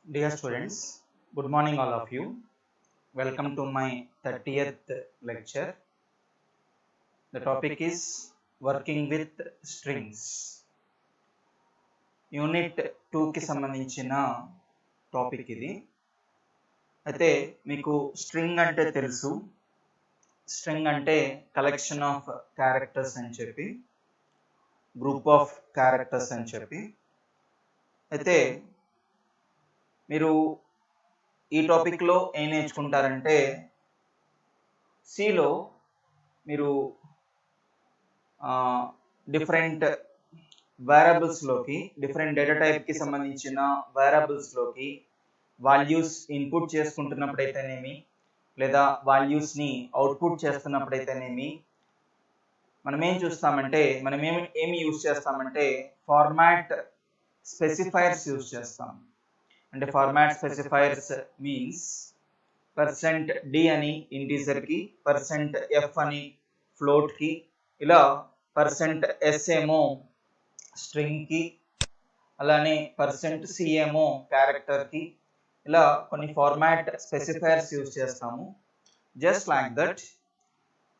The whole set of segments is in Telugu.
Dear students, good morning all of you. Welcome to my 30th lecture. The topic is working with strings. Unit 2కి సంబంధించిన టాపిక్ ఇది. అయితే మీకు స్ట్రింగ్ అంటే తెలుసు. స్ట్రింగ్ అంటే కలెక్షన్ ఆఫ్ క్యారెక్టర్స్ అని చెప్పి, గ్రూప్ ఆఫ్ క్యారెక్టర్స్ అని చెప్పి. అయితే మీరు ఈ టాపిక్లో ఏం నేర్చుకుంటారంటే, సిలో మీరు డిఫరెంట్ వేరియబుల్స్లోకి, డిఫరెంట్ డేటా టైప్కి సంబంధించిన వేరియబుల్స్లోకి వాల్యూస్ ఇన్పుట్ చేసుకుంటున్నప్పుడైతేనేమి, లేదా వాల్యూస్ని అవుట్పుట్ చేస్తున్నప్పుడైతేనేమి, మనం ఏం చూస్తామంటే, మనం ఏమి యూజ్ చేస్తామంటే ఫార్మాట్ స్పెసిఫైర్స్ యూజ్ చేస్తాం. అంటే ఫార్మాట్ స్పెసిఫైర్స్ మీన్స్ %d అని ఇంటీజర్కి, %f అని ఫ్లోట్కి, ఇలా %s ఏమో స్ట్రింగ్కి, అలానే %c ఏమో క్యారెక్టర్కి, ఇలా కొన్ని ఫార్మాట్ స్పెసిఫైర్స్ యూజ్ చేస్తాము. జస్ట్ లైక్ దట్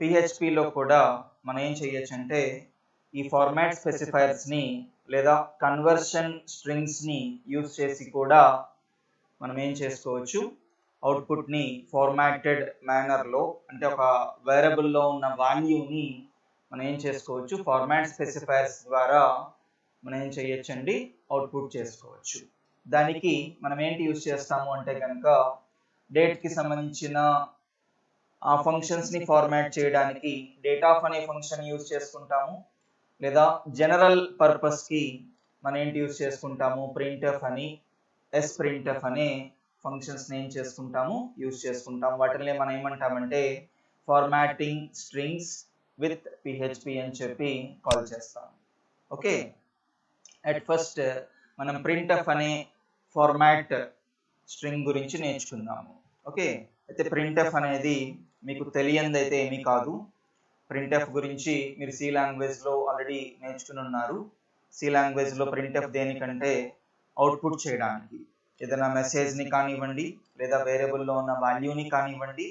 పిహెచ్పిలో కూడా మనం ఏం చేయొచ్చు అంటే ఈ ఫార్మాట్ స్పెసిఫైర్స్ని లేదా కన్వర్షన్ స్ట్రింగ్స్ని యూజ్ చేసి కూడా మనం ఏం చేసుకోవచ్చు, అవుట్పుట్ని ఫార్మాటెడ్ మేనర్లో, అంటే ఒక వేరియబుల్లో ఉన్న వాల్యూని మనం ఏం చేసుకోవచ్చు, ఫార్మాట్ స్పెసిఫైర్స్ ద్వారా మనం ఏం చేయొచ్చండి, అవుట్పుట్ చేసుకోవచ్చు. దానికి మనం ఏంటి యూజ్ చేస్తాము అంటే కనుక, డేట్కి సంబంధించిన ఆ ఫంక్షన్స్ని ఫార్మాట్ చేయడానికి డేటాఫ్ అనే ఫంక్షన్ యూజ్ చేసుకుంటాము, లేదా జనరల్ పర్పస్కి మనం ఏంటి యూజ్ చేసుకుంటాము, ప్రింట్ఎఫ్ అని, sprintf అనే ఫంక్షన్స్ని ఏం చేసుకుంటాము, యూజ్ చేసుకుంటాము. వాటిని మనం ఏమంటామంటే ఫార్మాటింగ్ స్ట్రింగ్స్ విత్ పిహెచ్పి అని చెప్పి కాల్ చేస్తాం. ఓకే, అట్ ఫస్ట్ మనం ప్రింట్ఎఫ్ అనే ఫార్మాట్ స్ట్రింగ్ గురించి నేర్చుకుందాము. ఓకే, అయితే ప్రింట్ఎఫ్ అనేది మీకు తెలియంది అయితే ఏమీ కాదు. ప్రింట్ఎఫ్ గురించి మీరు సి లాంగ్వేజ్లో ఆల్రెడీ నేర్చుకుని ఉన్నారు. సి లాంగ్వేజ్లో ప్రింట్ఎఫ్ దేనికంటే అవుట్పుట్ చేయడానికి, ఏదైనా మెసేజ్ని కానివ్వండి, లేదా వేరియబుల్లో ఉన్న వాల్యూని కానివ్వండి,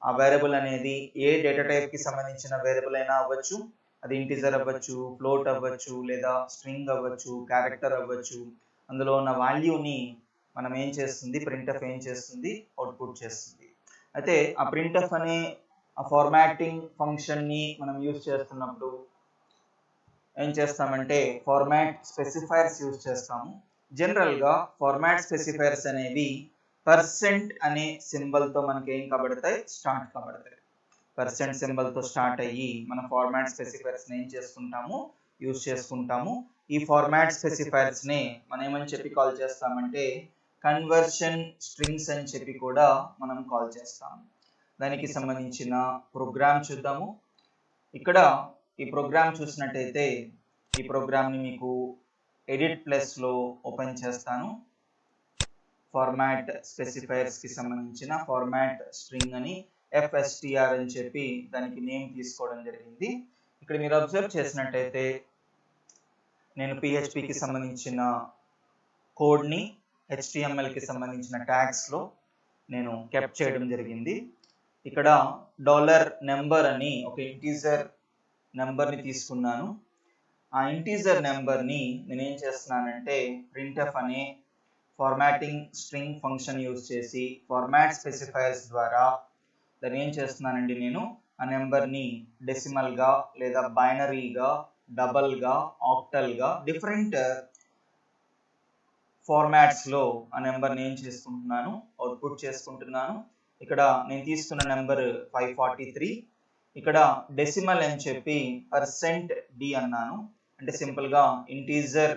ఆ వేరియబుల్ అనేది ఏ డేటా టైప్కి సంబంధించిన వేరియబుల్ అయినా అవ్వచ్చు, అది ఇంటిజర్ అవ్వచ్చు, ఫ్లోట్ అవ్వచ్చు, లేదా స్ట్రింగ్ అవ్వచ్చు, క్యారెక్టర్ అవ్వచ్చు, అందులో ఉన్న వాల్యూని మనం ఏం చేస్తుంది, ప్రింట్ఎఫ్ ఏం చేస్తుంది, అవుట్పుట్ చేస్తుంది. అయితే ఆ ప్రింట్ఎఫ్ అనే ఆ ఫార్మాటింగ్ ఫంక్షన్ని మనం యూజ్ చేస్తున్నప్పుడు ఏం చేస్తామంటే ఫార్మాట్ స్పెసిఫైర్స్ యూజ్ చేస్తాము. జనరల్గా ఫార్మాట్ స్పెసిఫైర్స్ అనేవి % అనే సింబల్తో మనకి ఏం కబడతాయి, స్టార్ట్ కబడతాయి. %సింబల్తో స్టార్ట్ అయ్యి మన ఫార్మాట్ స్పెసిఫైర్స్ని ఏం చేసుకుంటాము, యూజ్ చేసుకుంటాము. ఈ ఫార్మాట్ స్పెసిఫైర్స్ని మనం ఏమని చెప్పి కాల్ చేస్తామంటే కన్వర్షన్ స్ట్రింగ్స్ అని చెప్పి కూడా మనం కాల్ చేస్తాము. దానికి సంబంధించిన ప్రోగ్రామ్ చూద్దాము. ఇక్కడ ఈ ప్రోగ్రామ్ చూసినట్టయితే, ఈ ప్రోగ్రామ్ని మీకు ఎడిట్ ప్లస్లో ఓపెన్ చేస్తాను. ఫార్మాట్ స్పెసిఫైర్స్కి సంబంధించిన ఫార్మాట్ స్ట్రింగ్ అని FSTR అని చెప్పి దానికి నేమ్ తీసుకోవడం జరిగింది. ఇక్కడ మీరు అబ్జర్వ్ చేసినట్టయితే నేను పిహెచ్పికి సంబంధించిన కోడ్ని HTMLకి సంబంధించిన ట్యాగ్స్లో నేను కెప్ట్ చేయడం జరిగింది. ఇక్కడ $నెంబర్ అని ఒక ఇంటీజర్ నెంబర్ని తీసుకున్నాను. ఆ ఇంటీజర్ నెంబర్ని నేను ఏం చేస్తున్నానంటే ప్రింట్ఎఫ్ అనే ఫార్మాటింగ్ స్ట్రింగ్ ఫంక్షన్ యూజ్ చేసి ఫార్మాట్ స్పెసిఫైర్స్ ద్వారా దాన్ని ఏం చేస్తున్నానండి, నేను ఆ నెంబర్ని డెసిమల్గా, లేదా బైనరీగా, డబల్గా, ఆక్టల్గా, డిఫరెంట్ ఫార్మాట్స్లో ఆ నెంబర్ని ఏం చేసుకుంటున్నాను, అవుట్పుట్ చేసుకుంటున్నాను. ఇక్కడ నేను తీసుకున్న నెంబర్ 543. ఇక్కడ డెసిమల్ అని చెప్పి %d అన్నాను. అంటే సింపుల్గా ఇంటీజర్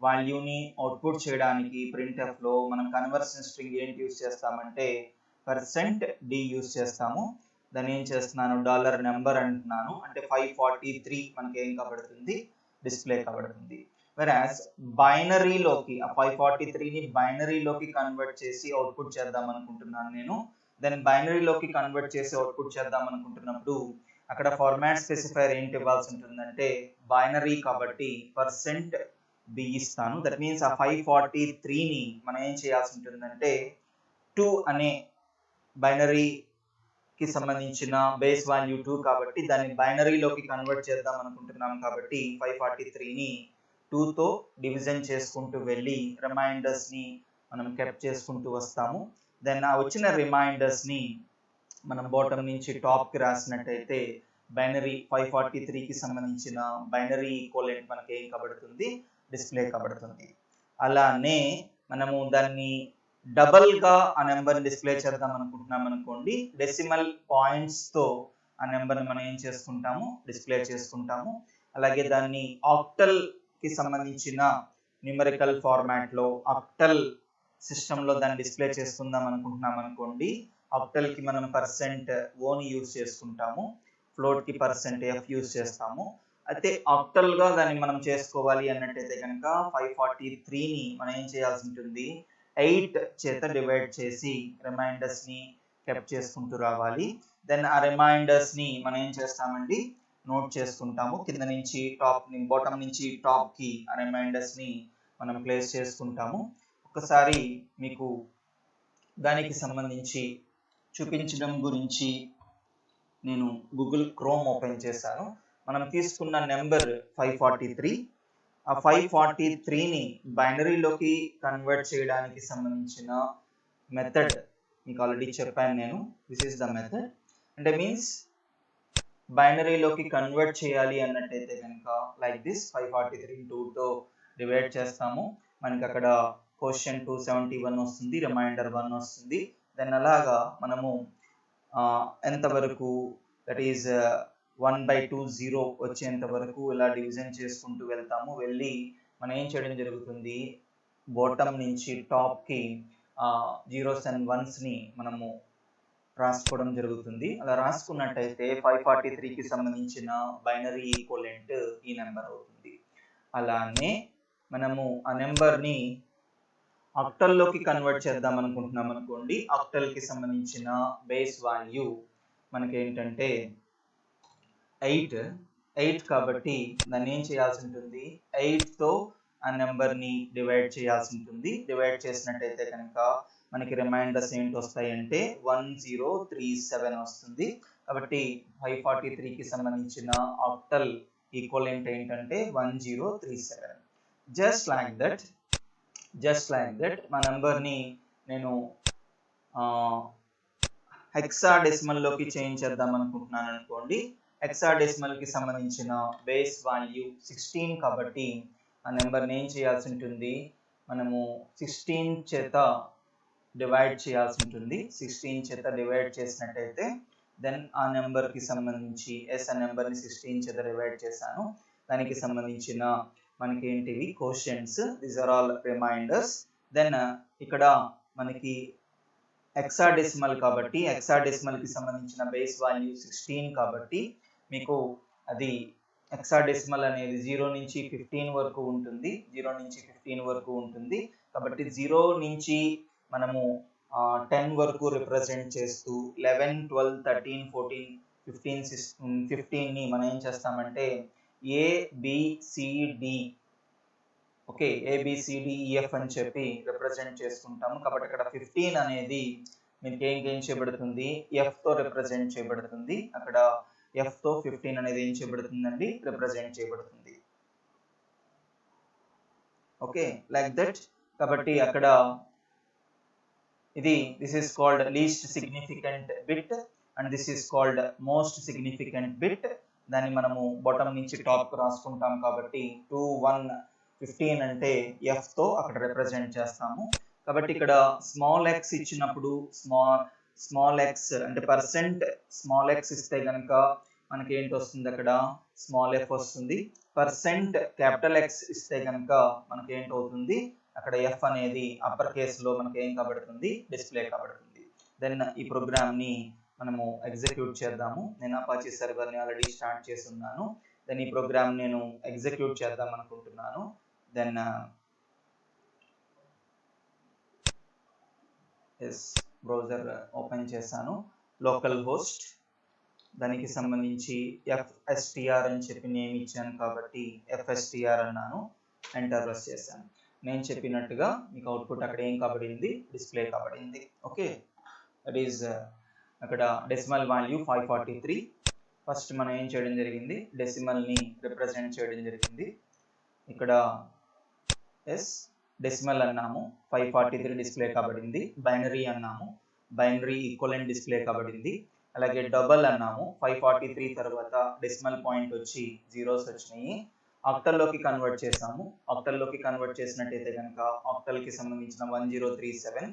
వాల్యూని అవుట్పుట్ చేయడానికి ప్రింట్ఎఫ్లో మనం కన్వర్షన్ స్ట్రింగ్ ఏంటి యూజ్ చేస్తామంటే %d యూజ్ చేస్తాము. దాన్ని ఏం చేస్తున్నాను, $నెంబర్ అంటున్నాను. అంటే 543 మనకి ఏం కబడుతుంది, డిస్ప్లే కబడుతుంది. వెరాజ్ బైనరీలోకి ఆ 543ని బైనరీలోకి కన్వర్ట్ చేసి అవుట్పుట్ చేద్దాం అనుకుంటున్నాను నేను. దాన్ని బైనరీలోకి కన్వర్ట్ చేసి అవుట్పుట్ చేద్దాం అనుకుంటున్నప్పుడు అక్కడ ఫార్మాట్ స్పెసిఫైర్ ఏంటి ఇవ్వాల్సి ఉంటుందంటే బైనరీ కాబట్టి బి ఇస్తాను. దట్ మీన్స్ ఆ 543ని మనం ఏం చేయాల్సి ఉంటుందంటే 2 అనే బైనరీకి సంబంధించిన బేస్ వాల్యూ 2 కాబట్టి దాన్ని బైనరీలోకి కన్వర్ట్ చేద్దాం అనుకుంటున్నాం కాబట్టి 543ని 2తో డివిజన్ చేసుకుంటూ వెళ్ళి రిమైండర్స్ని మనం కెప్ట్ చేసుకుంటూ వస్తాము. దెన్ ఆ వచ్చిన రిమైండర్స్ని మనం బాటమ్ నుంచి టాప్కి రాసినట్టయితే బైనరీ 543కి సంబంధించిన బైనరీ ఈక్వలెంట్ మనకి ఏం కబడుతుంది, డిస్ప్లే కబడుతుంది. అలానే మనము దాన్ని డబల్గా ఆ నెంబర్ని డిస్ప్లే చేద్దాం అనుకుంటున్నాం అనుకోండి, డెసిమల్ పాయింట్స్తో ఆ నెంబర్ని మనం ఏం చేసుకుంటాము, డిస్ప్లే చేసుకుంటాము. అలాగే దాన్ని ఆక్టల్కి సంబంధించిన న్యూమరికల్ ఫార్మాట్లో ఆక్టల్ సిస్టంలో దాన్ని డిస్ప్లే చేసుకుందాం అనుకుంటున్నాం అనుకోండి, ఆక్టల్కి మనం %ఓని యూజ్ చేసుకుంటాము, ఫ్లోట్కి %f యూజ్ చేస్తాము. అయితే ఆక్టల్గా దాన్ని మనం చేసుకోవాలి అన్నట్టయితే కనుక 543ని మనం ఏం చేయాల్సి ఉంటుంది, 8 చేత డివైడ్ చేసి రిమైండర్స్ని కెప్ట్ చేసుకుంటూ రావాలి. దెన్ ఆ రిమైండర్స్ని మనం ఏం చేస్తామండి, నోట్ చేసుకుంటాము. కింద నుంచి టాప్ని, బాటమ్ నుంచి టాప్కి ఆ రిమైండర్స్ని మనం ప్లేస్ చేసుకుంటాము. ఒకసారి మీకు దానికి సంబంధించి చూపించడం గురించి నేను గూగుల్ క్రోమ్ ఓపెన్ చేశాను. మనం తీసుకున్న నెంబర్ 543. ఆ 543ని బైనరీలోకి కన్వర్ట్ చేయడానికి సంబంధించిన మెథడ్ మీకు ఆల్రెడీ చెప్పాను నేను. This is the method. అంటే మీన్స్ బైనరీలోకి కన్వర్ట్ చేయాలి అన్నట్టయితే కనుక లైక్ దిస్ 543 2తో డివైడ్ చేస్తాము. మనకి అక్కడ క్వశ్చన్ 271 వస్తుంది, రిమైండర్ 1 వస్తుంది. దెన్ అలాగా మనము ఎంతవరకు, దట్ ఈజ్ 1/20 వచ్చేంత వరకు ఇలా డివిజన్ చేసుకుంటూ వెళ్తాము. వెళ్ళి మనం ఏం చేయడం జరుగుతుంది, బాటమ్ నుంచి టాప్కి 0s and 1sని మనము రాసుకోవడం జరుగుతుంది. అలా రాసుకున్నట్టయితే 543కి సంబంధించిన బైనరీ ఈక్వలెంట్ ఈ నెంబర్ అవుతుంది. అలానే మనము ఆ నెంబర్ని ఆక్టల్లోకి కన్వర్ట్ చేద్దాం అనుకుంటున్నాం అనుకోండి, ఆక్టల్కి సంబంధించిన బేస్ వాల్యూ మనకి ఏంటంటే 8 కాబట్టి దాన్ని ఏం చేయాల్సి ఉంటుంది, 8తో ఆ నెంబర్ని డివైడ్ చేయాల్సి ఉంటుంది. డివైడ్ చేసినట్టయితే కనుక మనకి రిమైండర్స్ ఏంటి వస్తాయి అంటే 1037 వస్తుంది. కాబట్టి 543కి సంబంధించిన ఆక్టల్ ఈక్వలెంట్ ఏంటంటే 1037. జస్ట్ లైక్ దట్ మా నెంబర్ని నేను హెక్సాడెసిమల్లోకి చేంజ్ చేద్దాం అనుకుంటున్నాను అనుకోండి. హెక్సాడెసిమల్కి సంబంధించిన బేస్ వాల్యూ 16 కాబట్టి ఆ నెంబర్ని ఏం చేయాల్సి ఉంటుంది, మనము 16 చేత డివైడ్ చేయాల్సి ఉంటుంది. 16 చేత డివైడ్ చేసినట్టయితే దెన్ ఆ నెంబర్కి సంబంధించి ఆ నెంబర్ని 16 చేత డివైడ్ చేశాను. దానికి సంబంధించిన మనకి ఏంటివి questions, these are all reminders. Then ఇక్కడ మనకి హెక్సాడెసిమల్ కాబట్టి హెక్సాడెసిమల్కి సంబంధించిన బేస్ వాల్యూ 16 కాబట్టి మీకు అది హెక్సాడెసిమల్ అనేది 0 నుంచి 15 వరకు ఉంటుంది. 0 నుంచి 15 వరకు ఉంటుంది కాబట్టి 0 నుంచి మనము 10 వరకు రిప్రజెంట్ చేస్తూ 11, 12, 13, 14, 15ని మనం ఏం చేస్తామంటే ABCD, ఓకే, ABCDEF అని చెప్పి రిప్రజెంట్ చేసుకుంటాము. కాబట్టి అక్కడ 15 అనేది మీకు ఏం చేయబడుతుంది, Fతో రిప్రజెంట్ చేయబడుతుంది. అక్కడ Fతో 15 అనేది ఏం చేయబడుతుందండి, రిప్రజెంట్ చేయబడుతుంది. Okay, like that. కాబట్టి అక్కడ this is called least significant bit and this is called most significant bit. దాన్ని మనము బాటమ్ నుంచి టాప్ రాసుకుంటాం కాబట్టి 2, 1, 15 అంటే Fతో అక్కడ రిప్రజెంట్ చేస్తాము. కాబట్టి ఇక్కడ స్మాల్ x ఇచ్చినప్పుడు స్మాల్ x అంటే %x ఇస్తే కనుక మనకి ఏంటి వస్తుంది, అక్కడ స్మాల్ f వస్తుంది. %X ఇస్తే కనుక మనకి ఏంటవుతుంది, అక్కడ F అనేది అప్పర్ కేసులో మనకి ఏం కాబడుతుంది, డిస్ప్లే కాబడుతుంది. దెన్ ఈ ప్రోగ్రామ్ని మనము ఎగ్జిక్యూట్ చేద్దాము. నేను అపాచీ సర్వర్ని ఆల్రెడీ స్టార్ట్ చేసి ఉన్నాను. దెన్ ఈ ప్రోగ్రామ్ నేను ఎగ్జిక్యూట్ చేద్దాం అనుకుంటున్నాను. దెన్ బ్రౌజర్ ఓపెన్ చేశాను. లోకల్ హోస్ట్, దానికి సంబంధించి FSTR అని చెప్పి నేమ్ ఇచ్చాను కాబట్టి FSTR అన్నాను. ఎంటర్ ప్రెస్ చేశాను. నేను చెప్పినట్టుగా మీకు అవుట్పుట్ అక్కడ ఏం కాబడింది, డిస్ప్లే కాబడింది. ఓకే, దట్ ఈస్ అక్కడ డెసిమల్ వాల్యూ 543. ఫస్ట్ మనం ఏం చేయడం జరిగింది, డెసిమల్ని రిప్రజెంట్ చేయడం జరిగింది. ఇక్కడ ఎస్ డెసిమల్ అన్నాము, 543 డిస్ప్లే కాబడింది. బైనరీ అన్నాము, బైనరీ ఈక్వలెంట్ డిస్ప్లే కాబడింది. అలాగే డబల్ అన్నాము, 543 తర్వాత డెసిమల్ పాయింట్ వచ్చి జీరోస్ వచ్చినాయి. ఆక్టల్లోకి కన్వర్ట్ చేసాము. ఆక్టల్లోకి కన్వర్ట్ చేసినట్టయితే కనుక ఆక్టల్కి సంబంధించిన 1037.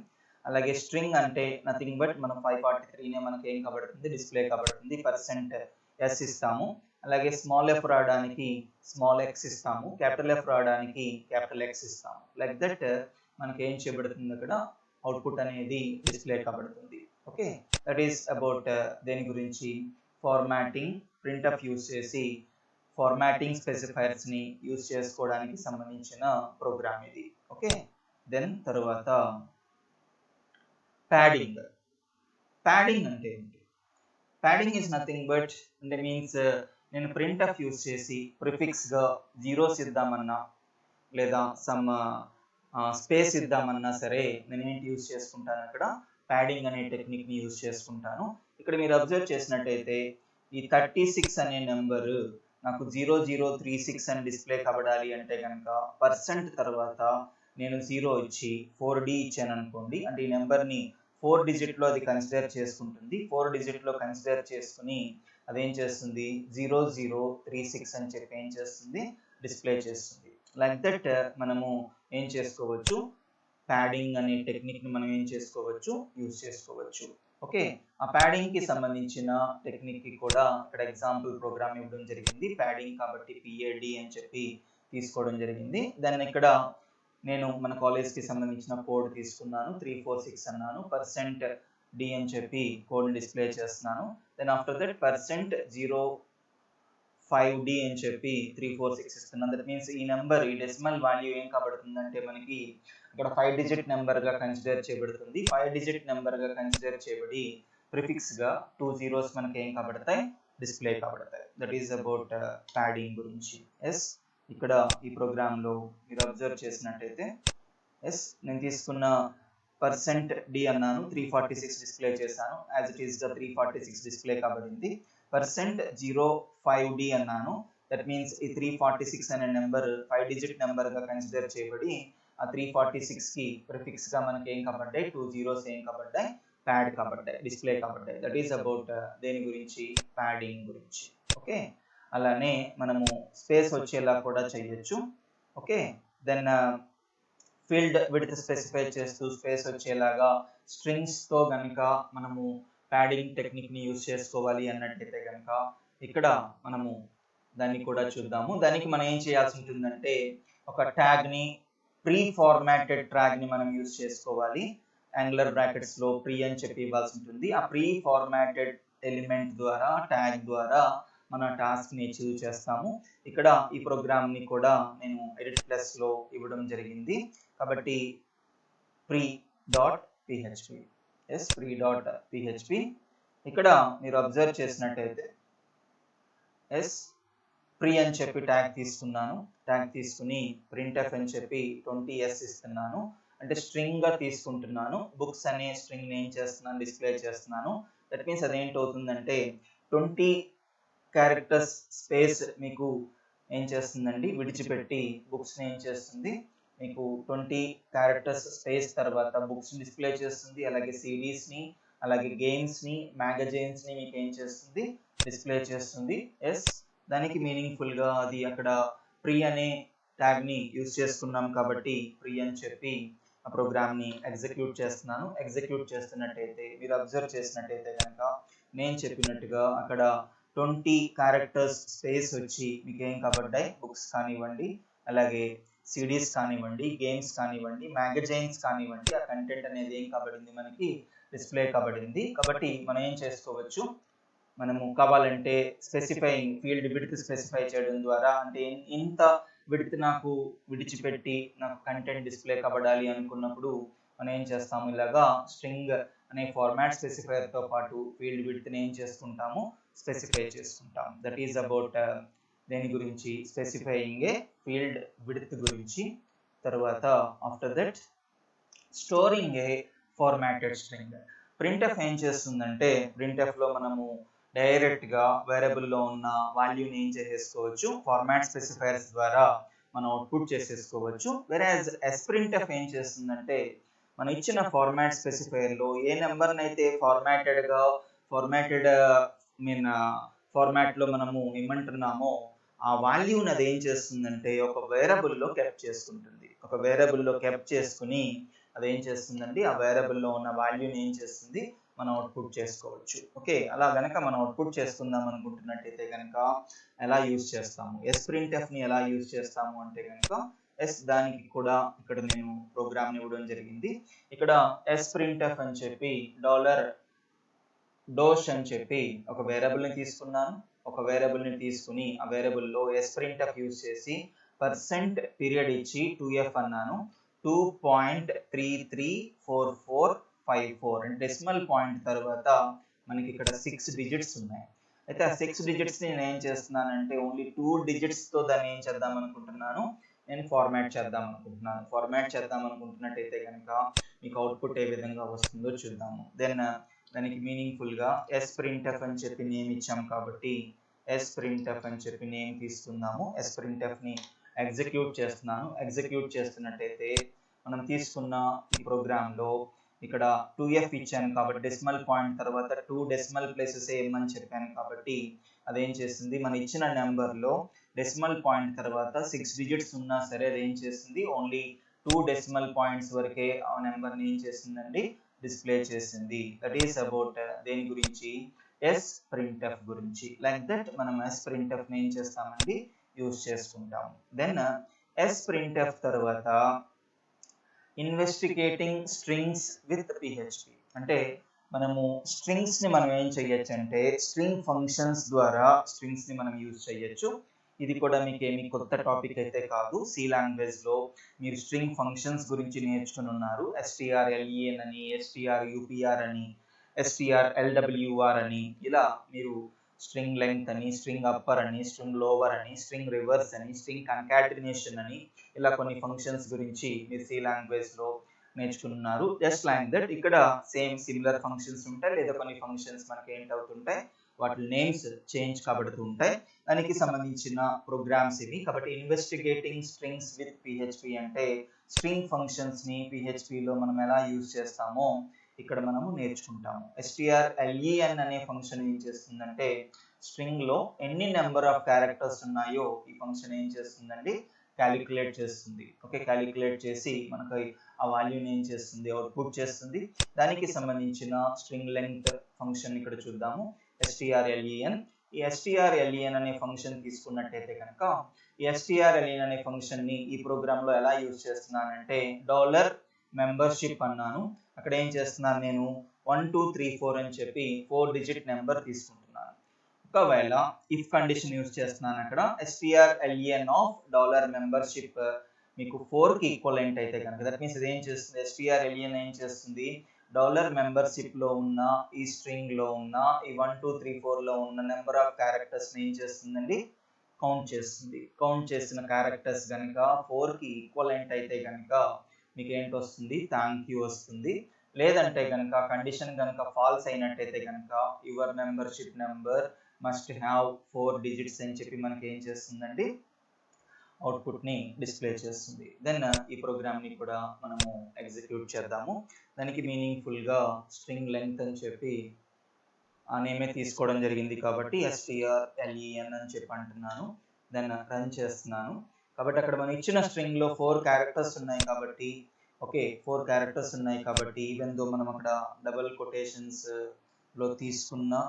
అలాగే స్ట్రింగ్ అంటే నథింగ్ బట్ మనం 543నే మనకి ఏం కాబడుతుంది, డిస్ప్లే కాబడుతుంది. %s ఇస్తాము. అలాగే స్మాల్ ఎఫ్ రావడానికి స్మాల్ ఎక్స్ ఇస్తాము, క్యాపిటల్ ఎఫ్ రావడానికి క్యాపిటల్ ఎక్స్ ఇస్తాము. లైక్ దట్ మనకి ఏం చేయబడుతుంది, అక్కడ అవుట్పుట్ అనేది డిస్ప్లే కాబడుతుంది. ఓకే, దట్ ఈస్ అబౌట్ దేని గురించి, ఫార్మాటింగ్ ప్రింట్ఎఫ్ యూస్ చేసి ఫార్మాటింగ్ స్పెసిఫైర్స్ని యూస్ చేసుకోవడానికి సంబంధించిన ప్రోగ్రామ్ ఇది. ఓకే, దెన్ తర్వాత ప్యాడింగ్. ప్యాడింగ్ అంటే ఏంటి? ప్యాడింగ్ ఈజ్ నథింగ్ బట్ అంటే మీన్స్ నేను ప్రింట్ఎఫ్ యూస్ చేసి ప్రిఫిక్స్గా జీరోస్ ఇద్దామన్నా లేదా సమ్ స్పేస్ ఇద్దామన్నా సరే నేను ఏంటి యూస్ చేసుకుంటాను, అక్కడ ప్యాడింగ్ అనే టెక్నిక్ని యూస్ చేసుకుంటాను. ఇక్కడ మీరు అబ్జర్వ్ చేసినట్టయితే ఈ 36 అనే నెంబరు నాకు 0036 అని డిస్ప్లే కాబడాలి అంటే కనుక % తర్వాత నేను 0 ఇచ్చి 4D ఇచ్చాను అనుకోండి, అంటే ఈ నెంబర్ని 4 డిజిట్లో అది కన్సిడర్ చేసుకుంటుంది. 4 డిజిట్లో కన్సిడర్ చేసుకుని అదేం చేస్తుంది, 0036 అని చెప్పి ఏం చేస్తుంది, డిస్ప్లే చేస్తుంది. లైక్ దట్ మనము ఏం చేసుకోవచ్చు, ప్యాడింగ్ అనే టెక్నిక్ని మనం ఏం చేసుకోవచ్చు, యూజ్ చేసుకోవచ్చు. ఓకే, ఆ ప్యాడింగ్కి సంబంధించిన టెక్నిక్కి కూడా ఇక్కడ ఎగ్జాంపుల్ ప్రోగ్రామ్ ఇవ్వడం జరిగింది. ప్యాడింగ్ కాబట్టి PAD అని చెప్పి తీసుకోవడం జరిగింది. దాన్ని ఇక్కడ నేను మన కాలేజ్కి సంబంధించిన కోడ్ తీసుకున్నాను, 346 అన్నాను, %D అని చెప్పి కోడ్ డిస్ప్లే చేస్తున్నాను. దెన్ ఆఫ్టర్ దట్ %05D అని చెప్పి 346 ఇస్తున్నాను. దట్ మీన్స్ ఈ నెంబర్, ఈ డెసిమల్ వాల్యూ ఏం కాబడుతుందంటే మనకి ఇక్కడ 5 డిజిట్ నెంబర్గా కన్సిడర్ చేయబడుతుంది. 5 డిజిట్ నెంబర్గా కన్సిడర్ చేయబడి ప్రిఫిక్స్గా 2 zeros మనకి ఏం కాబడతాయి, డిస్ప్లే కాబడతాయి. దట్ ఈస్ అబౌట్ ప్యాడింగ్ గురించి. ఎస్, ఇక్కడ ఈ ప్రోగ్రాంలో మీరు అబ్జర్వ్ చేసినట్టయితే ఎస్ నేను తీసుకున్న %D అన్నాను, 346 డిస్ప్లే చేశాను. యాజ్ ఇట్ ఈస్గా 346 డిస్ప్లే కాబడింది. %05D అన్నాను, దట్ మీన్స్ ఈ 346 అనే నెంబర్ 5 డిజిట్ నెంబర్గా కన్సిడర్ చేయబడి ఆ 346కి ప్రిఫిక్స్గా మనకి ఏం కాబడ్డాయి, 2 zeros ఏం కాబడ్డాయి, ప్యాడ్ కాబడ్డాయి, డిస్ప్లే కాబడ్డాయి. దట్ ఈస్ అబౌట్ దేని గురించి, ప్యాడింగ్ గురించి. ఓకే, అలానే మనము స్పేస్ వచ్చేలా కూడా చేయొచ్చు. Okay, then field width specify చేస్తూ స్పేస్ వచ్చేలాగా స్ట్రింగ్స్తో కనుక మనము ప్యాడింగ్ టెక్నిక్ని యూజ్ చేసుకోవాలి అన్నట్టయితే కనుక ఇక్కడ మనము దాన్ని కూడా చూద్దాము. దానికి మనం ఏం చేయాల్సి ఉంటుందంటే ఒక ట్యాగ్ని, ప్రీ ఫార్మాటెడ్ ట్యాగ్ని మనం యూజ్ చేసుకోవాలి. యాంగులర్ బ్రాకెట్స్లో ప్రీ అని చెప్పి ఇవ్వాల్సి ఉంటుంది. ఆ ప్రీ ఫార్మాటెడ్ ఎలిమెంట్ ద్వారా, ట్యాగ్ ద్వారా మన టాస్క్ని అచీవ్ చేస్తాము. ఇక్కడ ఈ ప్రోగ్రామ్ని కూడా నేను ఎడిట్ ప్లస్లో ఇవ్వడం జరిగింది. కాబట్టి pre.php, ఎస్ pre.php. ఇక్కడ మీరు అబ్జర్వ్ చేసినట్టయితే ఎస్ ప్రీ అని చెప్పి ట్యాగ్ తీసుకున్నాను. ట్యాగ్ తీసుకుని ప్రింట్ఎఫ్ అని చెప్పి 20s ఇస్తున్నాను, అంటే స్ట్రింగ్గా తీసుకుంటున్నాను. బుక్స్ అనే స్ట్రింగ్ని ఏం చేస్తున్నాను, డిస్ప్లే చేస్తున్నాను. దట్ మీన్స్ అదేంటవుతుందంటే 20 క్యారెక్టర్స్ స్పేస్ మీకు ఏం చేస్తుందండి, విడిచిపెట్టి బుక్స్ని ఏం చేస్తుంది, మీకు 20 క్యారెక్టర్స్ స్పేస్ తర్వాత బుక్స్ని డిస్ప్లే చేస్తుంది. అలాగే సిడీస్ని, అలాగే గేమ్స్ని, మ్యాగజైన్స్ని మీకు ఏం చేస్తుంది, డిస్ప్లే చేస్తుంది. ఎస్, దానికి మీనింగ్ఫుల్గా అది అక్కడ ప్రీ అనే ట్యాగ్ని యూజ్ చేసుకున్నాం కాబట్టి ప్రీ అని చెప్పి ఆ ప్రోగ్రామ్ని ఎగ్జిక్యూట్ చేస్తున్నాను. ఎగ్జిక్యూట్ చేస్తున్నట్టయితే మీరు అబ్జర్వ్ చేసినట్టయితే కనుక నేను చెప్పినట్టుగా అక్కడ 20 క్యారెక్టర్స్ స్పేస్ వచ్చి మీకు ఏం కాబడ్డాయి, బుక్స్ కానివ్వండి, అలాగే సిడీస్ కానివ్వండి, గేమ్స్ కానివ్వండి, మ్యాగజైన్స్ కానివ్వండి, ఆ కంటెంట్ అనేది ఏం కాబడింది, మనకి డిస్ప్లే కాబడింది. కాబట్టి మనం ఏం చేసుకోవచ్చు, మనము కావాలంటే స్పెసిఫైయింగ్ ఫీల్డ్ విడ్త్ స్పెసిఫై చేయడం ద్వారా, అంటే ఇంత విడ్త్ నాకు విడిచిపెట్టి నాకు కంటెంట్ డిస్ప్లే కాబడాలి అనుకున్నప్పుడు మనం ఏం చేస్తాము, ఇలాగా స్ట్రింగ్ అనే ఫార్మాట్ స్పెసిఫైర్తో పాటు ఫీల్డ్ విడ్త్ని ఏం చేసుకుంటాము, స్పెసిఫై చేసుకుంటాం. దట్ ఈస్ అబౌట్ దేని గురించి, స్పెసిఫైయింగ్ ఏ ఫీల్డ్ విడ్త్ గురించి. తర్వాత after that storing A formatted string. Printf ఏం చేస్తుందంటే ప్రింట్ఎఫ్లో మనము డైరెక్ట్గా వేరియబుల్లో ఉన్న వాల్యూని ఏం చేసేసుకోవచ్చు, ఫార్మాట్ స్పెసిఫైయర్స్ ద్వారా మనం అవుట్పుట్ చేసేసుకోవచ్చు. వెరాజ్ ఎస్ప్రింట్ఎఫ్ ఏం చేస్తుందంటే మనం ఇచ్చిన ఫార్మాట్ స్పెసిఫైయర్లో ఏ నెంబర్ని అయితే ఫార్మాటెడ్ ఫార్మాట్లో మనము ఏమంటున్నామో ఆ వాల్యూని అది ఏం చేస్తుందంటే ఒక వేరియబుల్లో కెప్ట్ చేసుకుంటుంది. ఒక వేరియబుల్లో కెప్ట్ చేసుకుని అదేం చేస్తుందండి, ఆ వేరియబుల్లో ఉన్న వాల్యూని ఏం చేస్తుంది, మనం అవుట్పుట్ చేసుకోవచ్చు. ఓకే, అలా కనుక మనం అవుట్పుట్ చేసుకుందాం అనుకుంటున్నట్టయితే కనుక ఎలా యూజ్ చేస్తాము, ఎస్ప్రింట్ఎఫ్ని ఎలా యూజ్ చేస్తాము అంటే కనుక దానికి కూడా ఇక్కడ నేను ప్రోగ్రామ్ని ఇవ్వడం జరిగింది. ఇక్కడ ఎస్ప్రింట్ఎఫ్ అని చెప్పి $డోష్ అని చెప్పి ఒక వేరియబుల్ని తీసుకున్నాను. ఒక వేరియబుల్ని తీసుకుని ఆ వేరియబుల్లో ఎస్ప్రింట్ఎఫ్ యూజ్ చేసి %పీరియడ్ ఇచ్చి 2f అన్నాను. 2.334454 అంటే డెసిమల్ పాయింట్ తర్వాత మనకి ఇక్కడ 6 డిజిట్స్ ఉన్నాయి. అయితే ఆ 6 డిజిట్స్ని నేను ఏం చేస్తున్నానంటే ఓన్లీ 2 డిజిట్స్తో దాన్ని ఏం చేద్దాం అనుకుంటున్నాను, నేను ఫార్మాట్ చేద్దాం అనుకుంటున్నాను. ఫార్మాట్ చేద్దాం అనుకుంటున్నట్టయితే కనుక మీకు అవుట్పుట్ ఏ విధంగా వస్తుందో చూద్దాము. దెన్ దానికి మీనింగ్ఫుల్గా ఎస్ప్రింట్ఎఫ్ అని చెప్పి నేమ్ ఇచ్చాం కాబట్టి ఎస్ప్రింట్ఎఫ్ అని చెప్పి నేమ్ తీసుకుందాము. ఎస్ప్రింట్ఎఫ్ని ఎగ్జిక్యూట్ చేస్తున్నాను. ఎగ్జిక్యూట్ చేస్తున్నట్టయితే మనం తీసుకున్న ఈ ప్రోగ్రాంలో ఇక్కడ 2f ఇచ్చాను కాబట్టి డెసిమల్ పాయింట్ తర్వాత 2 డెసిమల్ ప్లేసెస్ ఏమని చెప్పాను కాబట్టి అదేం చేస్తుంది, మన ఇచ్చిన నెంబర్లో డెసిమల్ పాయింట్ తర్వాత 6 డిజిట్స్ ఉన్నా సరే అదేం చేస్తుంది, ఓన్లీ 2 డెసిమల్ పాయింట్స్ వరకే ఆ నెంబర్ని ఏం చేసిందండి, డిస్ప్లే చేసింది. దట్ ఈస్ అబౌట్ దేని గురించి, ఎస్ప్రింట్ఎఫ్ గురించి. లైక్ దట్ మనం ఎస్ప్రింట్ఎఫ్ని ఏం చేస్తామండి, యూజ్ చేసుకుంటాము. దెన్ ఎస్ప్రింట్ఎఫ్ తర్వాత ఇన్వెస్టిగేటింగ్ స్ట్రింగ్స్ విత్ పిహెచ్పి అంటే మనము స్ట్రింగ్స్ని మనం ఏం చేయొచ్చు అంటే స్ట్రింగ్ ఫంక్షన్స్ ద్వారా స్ట్రింగ్స్ని మనం యూజ్ చేయొచ్చు. ఇది కూడా మీకు ఏమి కొత్త టాపిక్ అయితే కాదు. సి లాంగ్వేజ్లో మీరు స్ట్రింగ్ ఫంక్షన్స్ గురించి నేర్చుకుని ఉన్నారు. strlen అని, strupr అని, strlwr అని, ఇలా మీరు స్ట్రింగ్ లెంగ్త్ అని, స్ట్రింగ్ అప్పర్ అని, స్ట్రింగ్ లోవర్ అని, స్ట్రింగ్ రివర్స్ అని, స్ట్రింగ్ కన్కాటినేషన్ అని, ఇలా కొన్ని ఫంక్షన్స్ గురించి మీరు సి లాంగ్వేజ్లో నేర్చుకున్నారు. జస్ట్ లైక్ దట్ ఇక్కడ సేమ్ సిమిలర్ ఫంక్షన్స్ ఉంటాయి, లేదా కొన్ని ఫంక్షన్స్ మనకి ఏంటవుతుంటాయి, వాటి నేమ్స్ చేంజ్ కాబడుతూ ఉంటాయి. దానికి సంబంధించిన ప్రోగ్రామ్స్ ఇవి. కాబట్టి ఇన్వెస్టిగేటింగ్ స్ట్రింగ్స్ విత్ పిహెచ్పి అంటే స్ట్రింగ్ ఫంక్షన్స్ని పిహెచ్పిలో మనం ఎలా యూజ్ చేస్తామో ఇక్కడ మనము నేర్చుకుంటాము. strlen అనే ఫంక్షన్ ఏం చేస్తుందంటే స్ట్రింగ్లో ఎన్ని నెంబర్ ఆఫ్ క్యారెక్టర్స్ ఉన్నాయో ఈ ఫంక్షన్ ఏం చేస్తుందండి, క్యాలిక్యులేట్ చేస్తుంది. ఓకే, క్యాలిక్యులేట్ చేసి మనకు ఆ వాల్యూని ఏం చేస్తుంది, అవుట్పుట్ చేస్తుంది. దానికి సంబంధించిన స్ట్రింగ్ లెంగ్త్ ఫంక్షన్ ఇక్కడ చూద్దాము, strlen. ఈ strlen అనే ఫంక్షన్ తీసుకున్నట్టయితే కనుక ఈ strlen అనే ఫంక్షన్ని ఈ ప్రోగ్రాంలో ఎలా యూజ్ చేస్తున్నానంటే $membership అన్నాను. అక్కడ ఏం చేస్తున్నాను, నేను 1 2 3 4 అని చెప్పి 4 డిజిట్ నెంబర్ తీసుకుంటున్నాను. ఒకవేళ ఇఫ్ కండిషన్ యూజ్ చేస్తున్నాను అక్కడ strlen ఆఫ్ $membership మీకు 4కి ఈక్వలెంట్ అయితే కనుక దట్ మీన్స్ ఇది ఏం చేస్తుంది, strlen ఏం చేస్తుంది, $membershipలో ఉన్న ఈ స్ట్రింగ్లో ఉన్న ఈ 1 2 3 4లో ఉన్న నెంబర్ ఆఫ్ క్యారెక్టర్స్ని ఏం చేస్తుందండి, కౌంట్ చేస్తుంది. కౌంట్ చేసిన క్యారెక్టర్స్ కనుక 4కి ఈక్వలెంట్ అయితే కనుక మీకు ఏంటి వస్తుంది, థ్యాంక్ యూ వస్తుంది. లేదంటే కనుక కండిషన్ కనుక ఫాల్స్ అయినట్టయితే కనుక your membership number must have 4 digits అని చెప్పి మనకి ఏం చేస్తుందండి, అవుట్పుట్ని డిస్ప్లే చేస్తుంది. దెన్ ఈ ప్రోగ్రామ్ని కూడా మనము ఎగ్జిక్యూట్ చేద్దాము. దానికి మీనింగ్ఫుల్గా స్ట్రింగ్ లెంగ్త్ అని చెప్పి ఆ నేమే తీసుకోవడం జరిగింది కాబట్టి strlen అని చెప్పి అంటున్నాను. దెన్ రన్ చేస్తున్నాను. కాబట్టి అక్కడ మనం ఇచ్చిన స్ట్రింగ్లో 4 క్యారెక్టర్స్ ఉన్నాయి కాబట్టి ఓకే 4 క్యారెక్టర్స్ ఉన్నాయి కాబట్టి ఈవెన్ దో మనం అక్కడ డబుల్ కొటేషన్స్లో తీసుకున్నా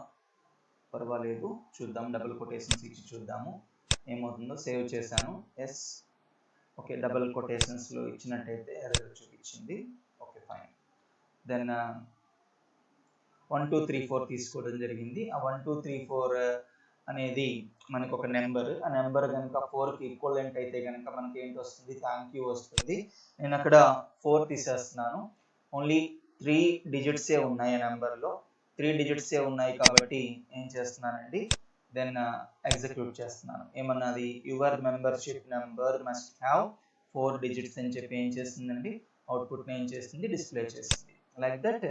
పర్వాలేదు, చూద్దాం. డబుల్ కొటేషన్స్ ఇచ్చి చూద్దాము ఏమవుతుందో. సేవ్ చేశాను. ఓకే, డబుల్ కొటేషన్స్లో ఇచ్చినట్టయితే ఎర్రర్ చూపించింది. Okay fine. దెన్ 1 2 3 4 తీసుకోవడం జరిగింది. ఆ 1 2 3 4 అనేది మనకు ఒక నెంబర్. ఆ నెంబర్ కనుక 4కి ఈక్వలెంట్ అయితే కనుక మనకి ఏంటి వస్తుంది, థ్యాంక్ యూ వస్తుంది. నేను అక్కడ 4 తీసేస్తున్నాను. ఓన్లీ 3 డిజిట్సే ఉన్నాయి ఆ నెంబర్లో. 3 డిజిట్సే ఉన్నాయి కాబట్టి ఏం చేస్తున్నానండి, దెన్ ఎగ్జిక్యూట్ చేస్తున్నాను. ఏమన్నది, your membership number must have 4 digits అని చెప్పి ఏం చేస్తుందండి, అవుట్పుట్ని ఏం చేస్తుంది, డిస్ప్లే చేస్తుంది. లైక్ దట్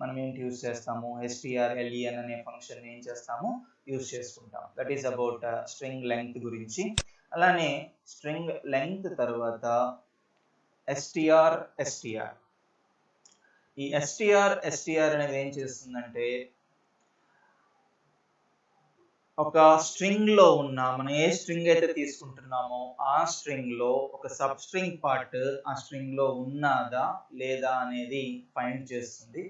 మనం ఏంటి యూజ్ చేస్తాము, strlen అనే ఫంక్షన్ ఏం చేస్తాము, యూజ్ చేసుకుంటాం. That is about string length గురించి. అలానే స్ట్రింగ్ లెంగ్త్ తర్వాత str ఈ str అనేది ఏం చేస్తుందంటే, ఒక స్ట్రింగ్ లో ఉన్న, మనం ఏ స్ట్రింగ్ అయితే తీసుకుంటున్నామో ఆ స్ట్రింగ్ లో ఒక సబ్ స్ట్రింగ్ పార్ట్ ఆ స్ట్రింగ్ లో ఉన్నదా లేదా అనేది ఫైండ్ చేస్తుంది.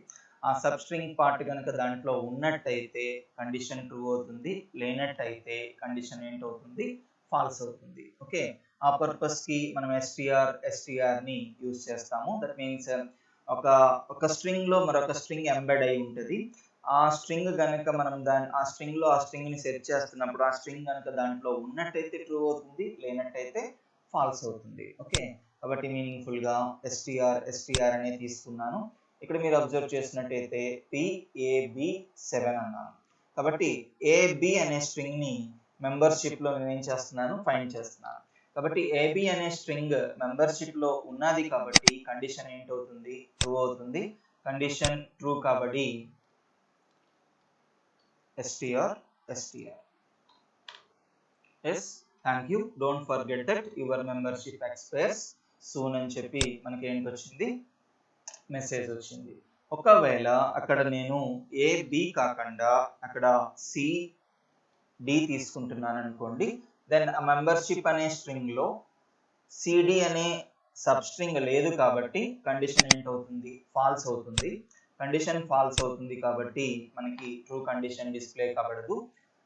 ఆ సబ్ స్ట్రింగ్ పార్ట్ కనుక దాంట్లో ఉన్నట్టయితే కండిషన్ ట్రూ అవుతుంది, లేనట్టయితే కండిషన్ ఏంటవుతుంది, ఫాల్స్ అవుతుంది. ఓకే, ఆ పర్పస్ కి మనం str ని యూజ్ చేస్తాము. దట్ మీన్స్ ఒక స్ట్రింగ్ లో మరొక స్ట్రింగ్ ఎంబెడ్ అయి ఉంటుంది. ఆ స్ట్రింగ్ కనుక మనం ఆ స్ట్రింగ్ ని సెట్ చేస్తున్నప్పుడు ఆ స్ట్రింగ్ కనుక దాంట్లో ఉన్నట్టయితే ట్రూ అవుతుంది, లేనట్టయితే ఫాల్స్ అవుతుంది. ఓకే, కాబట్టి మీనింగ్ఫుల్ గా str అనేది తీసుకున్నాను. ఇక్కడ మీరు అబ్జర్వ్ చేసినట్టయితే PAB7 అన్నాను. కాబట్టి AB అనే స్ట్రింగ్ ని మెంబర్షిప్ లో నేను ఏం చేస్తున్నాను, ఫైండ్ చేస్తున్నాను. కాబట్టి AB అనే స్ట్రింగ్ మెంబర్షిప్ లో ఉన్నది కాబట్టి కండిషన్ ఏంటవుతుంది, ట్రూ అవుతుంది. కండిషన్ ట్రూ కాబట్టి str. Yes, thank you. Don't forget that your membership expires soon అని చెప్పి మనకి ఏంటి వచ్చింది, మెసేజ్ వచ్చింది. ఒకవేళ అక్కడ నేను AB కాకుండా అక్కడ CD తీసుకుంటున్నాను అనుకోండి, దెన్ ఆ మెంబర్షిప్ అనే స్ట్రింగ్ లో CD అనే సబ్ స్ట్రింగ్ లేదు కాబట్టి కండిషన్ ఏంటవుతుంది, ఫాల్స్ అవుతుంది. కండిషన్ ఫాల్స్ అవుతుంది కాబట్టి మనకి ట్రూ కండిషన్ డిస్ప్లే కాబడదు.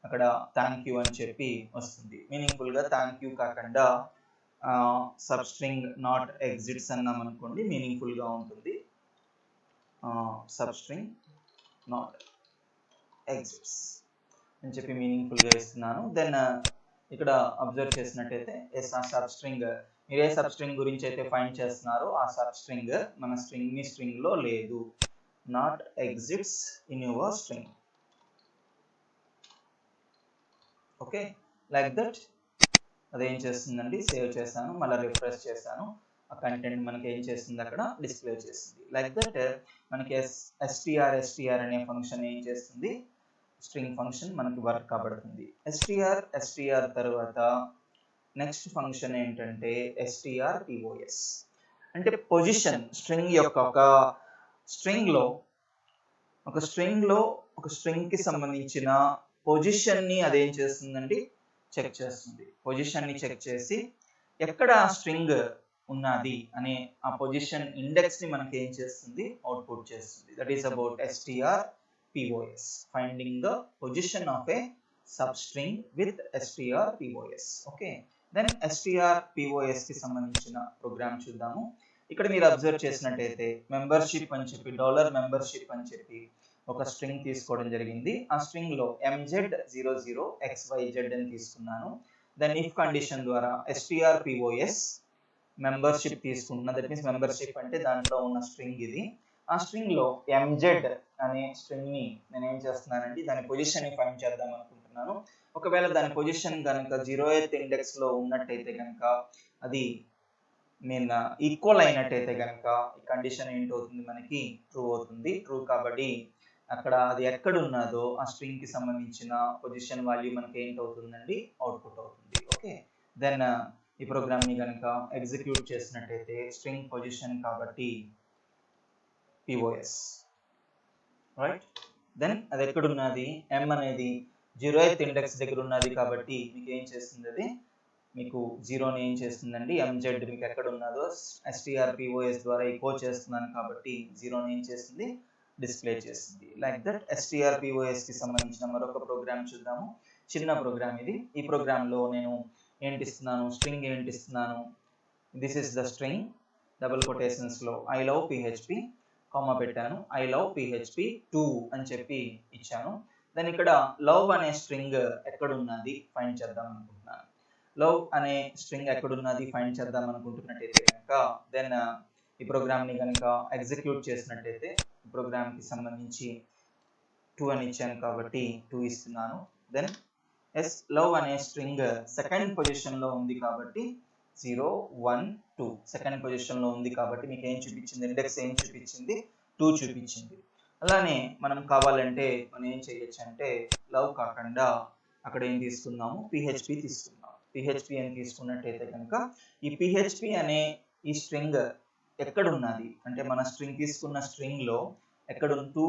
అక్కడ థ్యాంక్ యూ అని చెప్పి వస్తుంది. మీనింగ్ఫుల్ గా థ్యాంక్ యూ కాకుండా సబ్ స్ట్రింగ్ నాట్ ఎగ్జిట్స్ అన్నాం అనుకోండి, మీనింగ్ఫుల్ గా ఉంటుంది. సబ్ స్ట్రింగ్ నాట్ ఎగ్జిట్స్ అని చెప్పి మీనింగ్ఫుల్ గా ఇస్తున్నాను. దెన్ ఇక్కడ అబ్జర్వ్ చేసినట్టయితే ఆ సబ్ స్ట్రింగ్, మీరు ఏ సబ్ స్ట్రింగ్ గురించి అయితే ఫైండ్ చేస్తున్నారో ఆ సబ్ స్ట్రింగ్ మన స్ట్రింగ్ లో లేదు. Not exits in your string. Okay, like that అదేం చేస్తుందండి, సేవ్ చేశాను, మళ్ళీ రిఫ్రెష్ చేశాను, ఆ కంటెంట్ మనకి ఏం చేస్తుంది, అక్కడ డిస్ప్లే చేస్తుంది. లైక్ దట్ మనకి str అనే ఫంక్షన్ ఏం చేస్తుంది, స్ట్రింగ్ ఫంక్షన్ మనకి వర్క్ కాబడుతుంది. str తర్వాత నెక్స్ట్ ఫంక్షన్ ఏంటంటే strpos. అంటే పొజిషన్, స్ట్రింగ్ యొక్క ఒక స్ట్రింగ్ లో ఒక స్ట్రింగ్ కి సంబంధించిన పొజిషన్ ని అదేం చేస్తుందండి, చెక్ చేస్తుంది. పొజిషన్ ని చెక్ చేసి ఎక్కడ ఆ స్ట్రింగ్ ఉన్నది అనే ఆ పొజిషన్ ఇండెక్స్ ని మనకి ఏం చేస్తుంది, అవుట్పుట్ చేస్తుంది. That is about strpos, finding the position of a substring with strpos. Okay, then strpos కి సంబంధించిన ప్రోగ్రామ్ చూద్దాము. ఇక్కడ మీరు అబ్జర్వ్ చేసినట్టయితే మెంబర్షిప్ అని చెప్పి $membership అని చెప్పి ఒక స్ట్రింగ్ తీసుకోవడం జరిగింది. ఆ స్ట్రింగ్ లో MZ00XYZ అని తీసుకున్నాను. దెన్ ఇఫ్ కండిషన్ ద్వారా strpos మెంబర్షిప్ తీసుకుంటున్నా. దట్ మీన్స్ మెంబర్షిప్ అంటే దాంట్లో ఉన్న స్ట్రింగ్ ఇది. ఆ స్ట్రింగ్ లో MZ అనే స్ట్రింగ్ ని నేను ఏం చేస్తున్నానండి, దాని పొజిషన్ ని ఫైండ్ చేద్దాం అనుకుంటున్నాను. ఒకవేళ దాని పొజిషన్ కనుక 0th ఇండెక్స్ లో ఉన్నట్టయితే కనుక, అది ఈక్వల్ అయినట్టయితే కనుక ఈ కండిషన్ ఏంటవుతుంది, మనకి ట్రూ అవుతుంది. ట్రూ కాబట్టి అక్కడ అది ఎక్కడ ఉన్నదో ఆ స్ట్రింగ్ కి సంబంధించిన పొజిషన్ వాల్యూ మనకి ఏంటవుతుందండి, అవుట్పుట్ అవుతుంది. ఓకే, దెన్ ఈ ప్రోగ్రామ్ ని కనుక ఎగ్జిక్యూట్ చేసినట్టయితే స్ట్రింగ్ పొజిషన్ కాబట్టి POS, రైట్. దెన్ అది ఎక్కడున్నది, M అనేది 0th ఇండెక్స్ దగ్గర ఉన్నది కాబట్టి మీకు ఏం చేస్తుంది, అది మీకు 0ని ఏం చేస్తుందండి, MZ మీకు ఎక్కడ ఉన్నదో strpos ద్వారా ఈకో చేస్తున్నాను కాబట్టి 0ని ఏం చేస్తుంది, డిస్ప్లే చేస్తుంది. లైక్ దట్ strpos కి సంబంధించిన మరొక ప్రోగ్రామ్ చూద్దాము. చిన్న ప్రోగ్రామ్ ఇది. ఈ ప్రోగ్రామ్ లో నేను ఏంటి ఇస్తున్నాను, స్ట్రింగ్ ఏంటి ఇస్తున్నాను, this is the string, double quotations లో ఐ లవ్ PHP, కామా పెట్టాను, ఐ లవ్ PHP 2 అని చెప్పి ఇచ్చాను. దాని ఇక్కడ లవ్ అనే స్ట్రింగ్ ఎక్కడున్నది ఫైండ్ చేద్దాం అనుకుంటున్నాను. లవ్ అనే స్ట్రింగ్ ఎక్కడున్నది ఫైండ్ చేద్దాం అనుకుంటున్నట్టయితే కనుక, దెన్ ఈ ప్రోగ్రామ్ ని కనుక ఎగ్జిక్యూట్ చేసినట్టయితే ఈ ప్రోగ్రామ్ కి సంబంధించి 2 అని ఇచ్చాను కాబట్టి 2 ఇస్తున్నాను. దెన్ లవ్ అనే స్ట్రింగ్ సెకండ్ పొజిషన్ లో ఉంది కాబట్టి 0 1 2 సెకండ్ పొజిషన్ లో ఉంది కాబట్టి మీకు ఏం చూపించింది, ఇండెక్స్ ఏం చూపించింది, 2 చూపించింది. అలానే మనం కావాలంటే మనం ఏం చేయొచ్చు అంటే లవ్ కాకుండా అక్కడ ఏం తీసుకుందాము, పిహెచ్పి తీసుకుందాం. పిహెచ్పి అని తీసుకున్నట్టయితే కనుక ఈ పిహెచ్పి అనే ఈ స్ట్రింగ్ ఎక్కడ ఉన్నది అంటే మన స్ట్రింగ్ తీసుకున్న స్ట్రింగ్ లో ఎక్కడ 2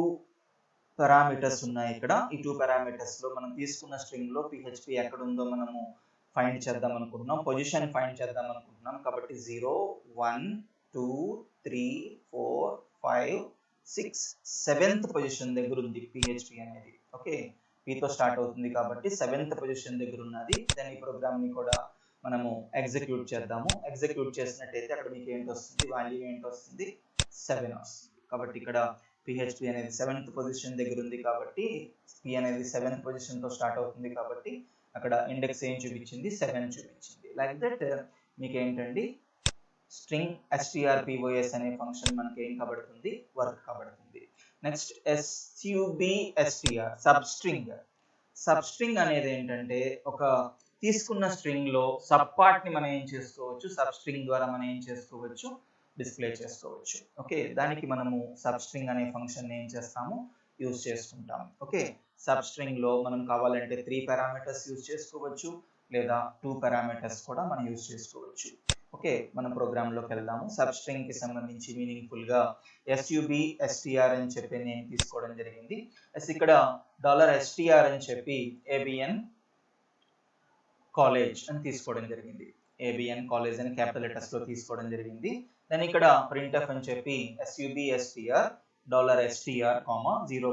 పారామీటర్స్ ఉన్నాయి. ఇక్కడ ఈ 2 పారామీటర్స్ లో మనం తీసుకున్న స్ట్రింగ్ లో పిహెచ్పి ఎక్కడ ఉందో మనము ఫైండ్ చేద్దాం అనుకుంటున్నాం, పొజిషన్ ఫైండ్ చేద్దాం అనుకుంటున్నాం. కాబట్టి 0 1 2 3 4 5 6 7th పొజిషన్ దగ్గర ఉంది పిహెచ్పి అనేది. ఓకే, పితో స్టార్ట్ అవుతుంది కాబట్టి 7th పొజిషన్ దగ్గర ఉన్నది. దాని ఈ ప్రోగ్రామ్ ని కూడా మనము ఎగ్జిక్యూట్ చేద్దాము. ఎగ్జిక్యూట్ చేసినట్టయితే అక్కడ మీకు ఏంటి వస్తుంది, వాల్యూ ఏంటి వస్తుంది, 7 వస్తుంది. కాబట్టి ఇక్కడ పిహెచ్పి అనేది 7th పొజిషన్ దగ్గర ఉంది కాబట్టి పి అనేది 7th పొజిషన్ తో స్టార్ట్ అవుతుంది కాబట్టి అక్కడ ఇండెక్స్ ఏం చూపించింది, 7 చూపించింది. లైక్ దట్ మీకు ఏంటండి స్ట్రింగ్ strpos అనే ఫంక్షన్ మనకి ఏం కాబడుతుంది, వర్క్ కాబడుతుంది. నెక్స్ట్ substr సబ్ స్ట్రింగ్ అనేది ఏంటంటే ఒక తీసుకున్న స్ట్రింగ్ లో సబ్ పార్ట్ ని మనం ఏం చేసుకోవచ్చు, సబ్ స్ట్రింగ్ ద్వారా మనం ఏం చేసుకోవచ్చు, డిస్ప్లే చేసుకోవచ్చు. ఓకే, దానికి మనము సబ్ స్ట్రింగ్ అనే ఫంక్షన్ ఏం చేస్తాము, యూజ్ చేసుకుంటాం. ఓకే, సబ్ స్ట్రింగ్ లో మనం కావాలంటే 3 పారామీటర్స్ యూజ్ చేసుకోవచ్చు లేదా 2 పారామీటర్స్ కూడా మనం యూజ్ చేసుకోవచ్చు. ఓకే, మనం ప్రోగ్రామ్ లోకి వెళ్దాము. సబ్ స్ట్రింగ్ కి సంబంధించి మీనింగ్ఫుల్ గా substr అని చెప్పి నేను తీసుకోవడం జరిగింది. ఇక్కడ $str అని చెప్పి abn కాలేజ్ అని తీసుకోవడం జరిగింది. abn కాలేజ్ అని క్యాపిటల్ లెటర్స్ లో తీసుకోవడం జరిగింది. దాని ఇక్కడ printf అని చెప్పి substr $str, 0,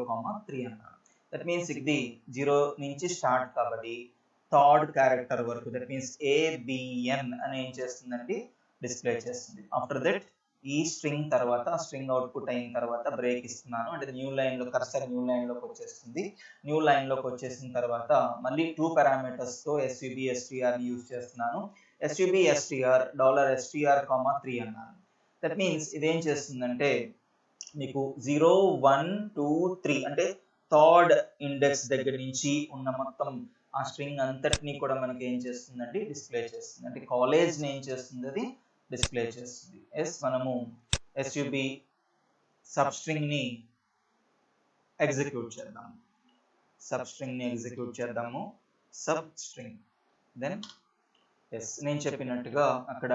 3 అన్నాను. దట్ మీన్స్ ఇది 0 నుంచి స్టార్ట్ కాబట్టి థర్డ్ క్యారెక్టర్ వరకు, దట్ మీన్స్ abn అని ఏం చేస్తుందండి, డిస్ప్లే చేస్తుంది. ఆఫ్టర్ దట్ ఈ స్ట్రింగ్ తర్వాత స్ట్రింగ్ అవుట్పుట్ అయిన తర్వాత బ్రేక్ ఇస్తున్నాను అంటే న్యూ లైన్ లో కర్సర్ న్యూ లైన్ లోకి వచ్చేస్తుంది. న్యూ లైన్ లోకి వచ్చేసిన తర్వాత మళ్ళీ 2 పారామీటర్స్ తో substr ని యూజ్ చేస్తున్నాను. substr $str, 3 అన్నాను. దట్ మీన్స్ ఇదేం చేస్తుందంటే మీకు 0 1 2 3 అంటే థర్డ్ ఇండెక్స్ దగ్గర నుంచి ఉన్న మొత్తం ఆ స్ట్రింగ్ అంతటిని కూడా మనకి ఏం చేస్తుందండి, డిస్ప్లే చేస్తుంది. అంటే కాలేజ్ ని ఏం చేస్తుంది, అది డిస్ప్లే చేస్తుంది. మనము sub సబ్ స్ట్రింగ్ ని ఎగ్జిక్యూట్ చేద్దాము. సబ్ స్ట్రింగ్ ని ఎగ్జిక్యూట్ చేద్దాము. సబ్ స్ట్రింగ్ దెన్ నేను చెప్పినట్టుగా అక్కడ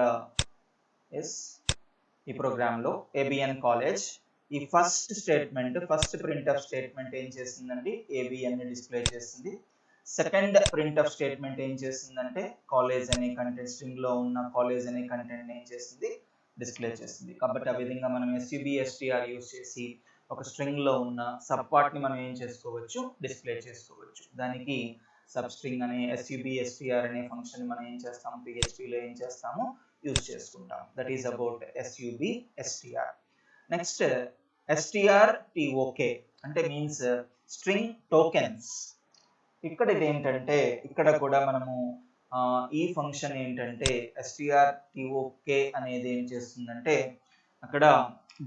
ఈ ప్రోగ్రామ్ లో abn కాలేజ్ ఈ first statement, first printf statement ఏం చేస్తుందండి, abn ని డిస్ప్లే చేస్తుంది. సెకండ్ ప్రింట్ఎఫ్ స్టేట్మెంట్ ఏం చేస్తుందంటే కాలేజ్ అనే కంటెంట్, స్ట్రింగ్ లో ఉన్న కాలేజ్ అనే కంటెంట్ ఏం చేస్తుంది, డిస్ప్లే చేస్తుంది. కాబట్టి ఆ విధంగా మనం substr యూజ్ చేసి ఒక స్ట్రింగ్ లో ఉన్న సబ్ పార్ట్ ని మనం ఏం చేసుకోవచ్చు, డిస్ప్లే చేసుకోవచ్చు. దానికి సబ్ స్ట్రింగ్ అనే substr అనే ఫంక్షన్ మనం ఏం చేస్తాము, PHP లో ఏం చేస్తాము, యూజ్ చేసుకుంటాం. That is about substr. Next strtok అంటే మీన్స్ స్ట్రింగ్ టోకెన్స్. ఇక్కడ ఇది ఏంటంటే ఇక్కడ కూడా మనము ఈ ఫంక్షన్ ఏంటంటే strtok అనేది ఏం చేస్తుందంటే అక్కడ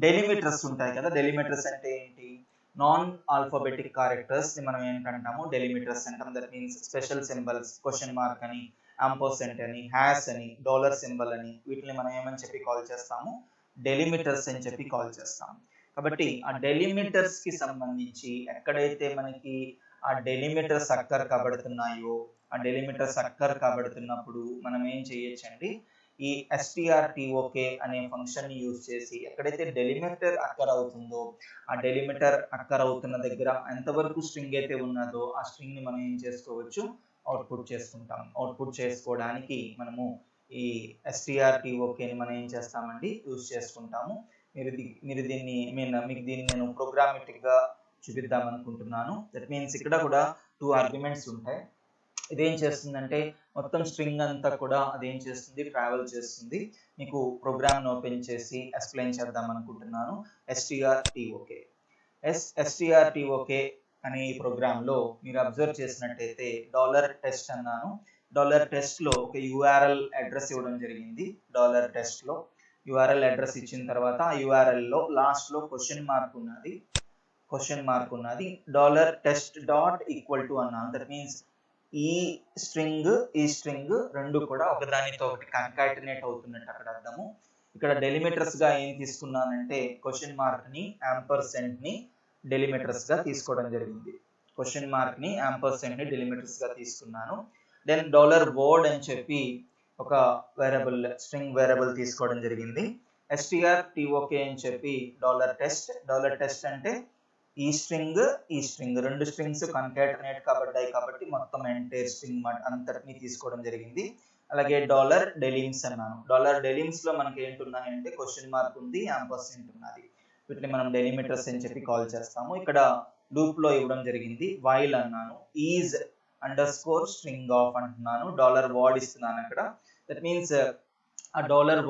డెలిమిటర్స్ ఉంటాయి కదా. డెలిమిటర్స్ అంటే ఏంటి, నాన్ ఆల్ఫాబెటిక్ క్యారెక్టర్స్ ని మనం ఏంటంటాము, డెలిమిటర్స్ అంటాం. That means special symbols, question mark అని, ఆంపర్సెంట్ అని, హ్యాష్ అని, డాలర్ సింబల్ అని, వీటిని మనం ఏమని చెప్పి కాల్ చేస్తాము, డెలిమిటర్స్ అని చెప్పి కాల్ చేస్తాము. కాబట్టి ఆ డెలిమిటర్స్ కి సంబంధించి ఎక్కడైతే మనకి ఆ డెలిమిటర్స్ అక్కర్ కాబడుతున్నాయో, ఆ డెలిమిటర్స్ అక్కర్ కాబడుతున్నప్పుడు మనం ఏం చేయొచ్చండి, ఈ strtok అనే ఫంక్షన్ ని యూజ్ చేసి ఎక్కడైతే డెలిమిటర్ అక్కర్ అవుతుందో ఆ డెలిమిటర్ అక్కర్ అవుతున్న దగ్గర ఎంతవరకు స్ట్రింగ్ అయితే ఉన్నదో ఆ స్ట్రింగ్ ని మనం ఏం చేసుకోవచ్చు, అవుట్పుట్ చేసుకుంటాం. అవుట్పుట్ చేసుకోవడానికి మనము ఈ strtok ని మనం ఏం చేస్తామండి, యూజ్ చేసుకుంటాము. మీరు దీన్ని మీకు దీన్ని నేను ప్రోగ్రామాటిక్ గా చూపిద్దాం అనుకుంటున్నాను. దట్ మీన్స్ ఇక్కడ కూడా 2 ఆర్గ్యుమెంట్స్ ఉంటాయి. ఇదేం చేస్తుందంటే మొత్తం స్ట్రింగ్ అంతా కూడా అదేం చేస్తుంది, ట్రావెల్ చేస్తుంది. మీకు ప్రోగ్రామ్ ఓపెన్ చేసి ఎక్స్ప్లెయిన్ చేద్దాం అనుకుంటున్నాను. strtok అనే ఈ ప్రోగ్రామ్ లో మీరు అబ్జర్వ్ చేసినట్టయితే $test అన్నాను. $test లో ఒక URL అడ్రస్ ఇవ్వడం జరిగింది. $test లో URL అడ్రస్ ఇచ్చిన తర్వాత ఆ URL లో లాస్ట్ లో క్వశ్చన్ మార్క్ ఉన్నది. $test.equal to అన్నాను. దట్ మీన్స్ ఈ స్ట్రింగ్ రెండు కూడా ఒకదానితో ఒకటి కంకాటినేట్ అవుతున్నట్టు అక్కడ అర్థము. ఇక్కడ డెలిమిటర్స్ గా ఏం తీసుకున్నానంటే క్వశ్చన్ మార్క్ ని యాంపర్సెంట్ ని డెలిమిటర్స్ గా తీసుకోవడం జరిగింది. క్వశ్చన్ మార్క్ ని యాంపర్సెంట్ ని డెలిమిటర్స్ గా తీసుకున్నాను. దెన్ $వర్డ్ అని చెప్పి ఒక వేరియబుల్ స్ట్రింగ్ వేరియబుల్ తీసుకోవడం జరిగింది. strtok అని చెప్పి $టెస్ట్ అంటే ఈ స్ట్రింగ్ రెండు స్ట్రింగ్స్ కన్కాటినేట్ కాబడ్డాయి కాబట్టి మొత్తం ఎంటైర్ స్ట్రింగ్ అంతటిని తీసుకోవడం జరిగింది. అలాగే $డెలిమ్స్ అన్నాను. $డెలిమ్స్ లో మనకి ఏంటున్నాయంటే క్వశ్చన్ మార్క్ ఉంది, యాంపర్సెంట్ ఉన్నది. వీటిని మనం డెలిమిటర్స్ అని చెప్పి కాల్ చేస్తాము. ఇక్కడ లూప్ లో ఇవ్వడం జరిగింది. వైల్ అన్నాను. ఈజ్ _string of అంటున్నాను. $వర్డ్ ఇస్తున్నాను అక్కడ. దట్ మీన్స్ ఆ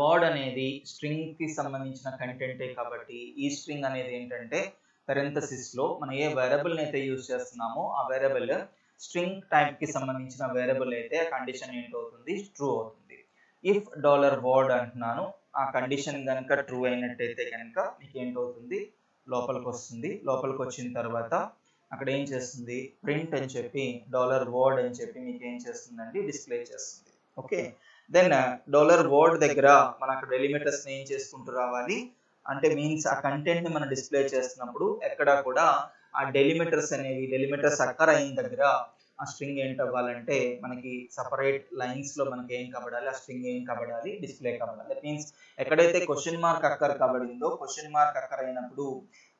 $వర్డ్ అనేది స్ట్రింగ్ కి సంబంధించిన కంటెంటే కాబట్టి ఈ స్ట్రింగ్ అనేది ఏంటంటే పెరెంథసిస్ లో మనం ఏ వేరియబుల్ అయితే యూజ్ చేస్తున్నామో ఆ వేరియబుల్ స్ట్రింగ్ టైప్ కి సంబంధించిన వేరియబుల్ అయితే ఆ కండిషన్ ఏంటవుతుంది, ట్రూ అవుతుంది. ఇఫ్ $వర్డ్ అంటున్నాను, ఆ కండిషన్ కనుక ట్రూ అయినట్టయితే కనుక మీకు ఏంటవుతుంది, లోపలికి వస్తుంది. లోపలికి వచ్చిన తర్వాత అక్కడ ఏం చేస్తుంది, ప్రింట్ అని చెప్పి $వర్డ్ అని చెప్పి మీకు ఏం చేస్తుందండి, డిస్ప్లే చేస్తుంది. ఓకే, దెన్ $వర్డ్ దగ్గర మన అక్కడ డెలిమిటర్స్ ఏం చేసుకుంటూ రావాలి అంటే మీన్స్ ఆ కంటెంట్ ని మనం డిస్ప్లే చేస్తున్నప్పుడు ఎక్కడ కూడా ఆ డెలిమిటర్స్ అక్కర్ అయిన దగ్గర ఆ స్ట్రింగ్ ఏంటవ్వాలంటే మనకి సపరేట్ లైన్స్ లో మనకి ఏం కబడాలి, ఆ స్ట్రింగ్ ఏం కబడాలి, డిస్ప్లే కబడాలి. దట్ మీన్స్ ఎక్కడైతే క్వశ్చన్ మార్క్ అక్కర్ కబడిందో క్వశ్చన్ మార్క్ అక్కర్ అయినప్పుడు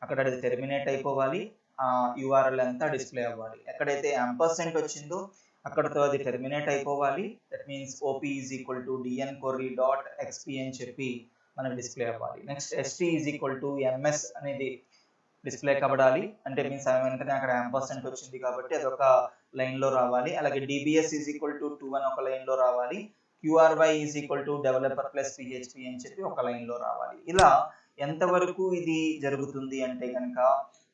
అక్కడ అది టెర్మినేట్ అయిపోవాలి, ఆ URL అంతా డిస్ప్లే అవ్వాలి. ఎక్కడైతే యాంపర్సెంట్ వచ్చిందో అక్కడతో అది టెర్మినేట్ అయిపోవాలి. దట్ మీన్స్ OP = dnquery.xp అని చెప్పి మనకి డిస్ప్లే అవ్వాలి. నెక్స్ట్ ST = MS అనేది డిస్ప్లే కబడాలి. అంటే మీన్స్ వెంటనే అక్కడ యాంపర్సెంట్ వచ్చింది కాబట్టి అది ఒక లైన్ లో రావాలి. అలాగే DBS = 2 అని ఒక లైన్ లో రావాలి. QRY = developer+PHP అని చెప్పి ఒక లైన్ లో రావాలి. ఇలా ఎంతవరకు ఇది జరుగుతుంది అంటే కనుక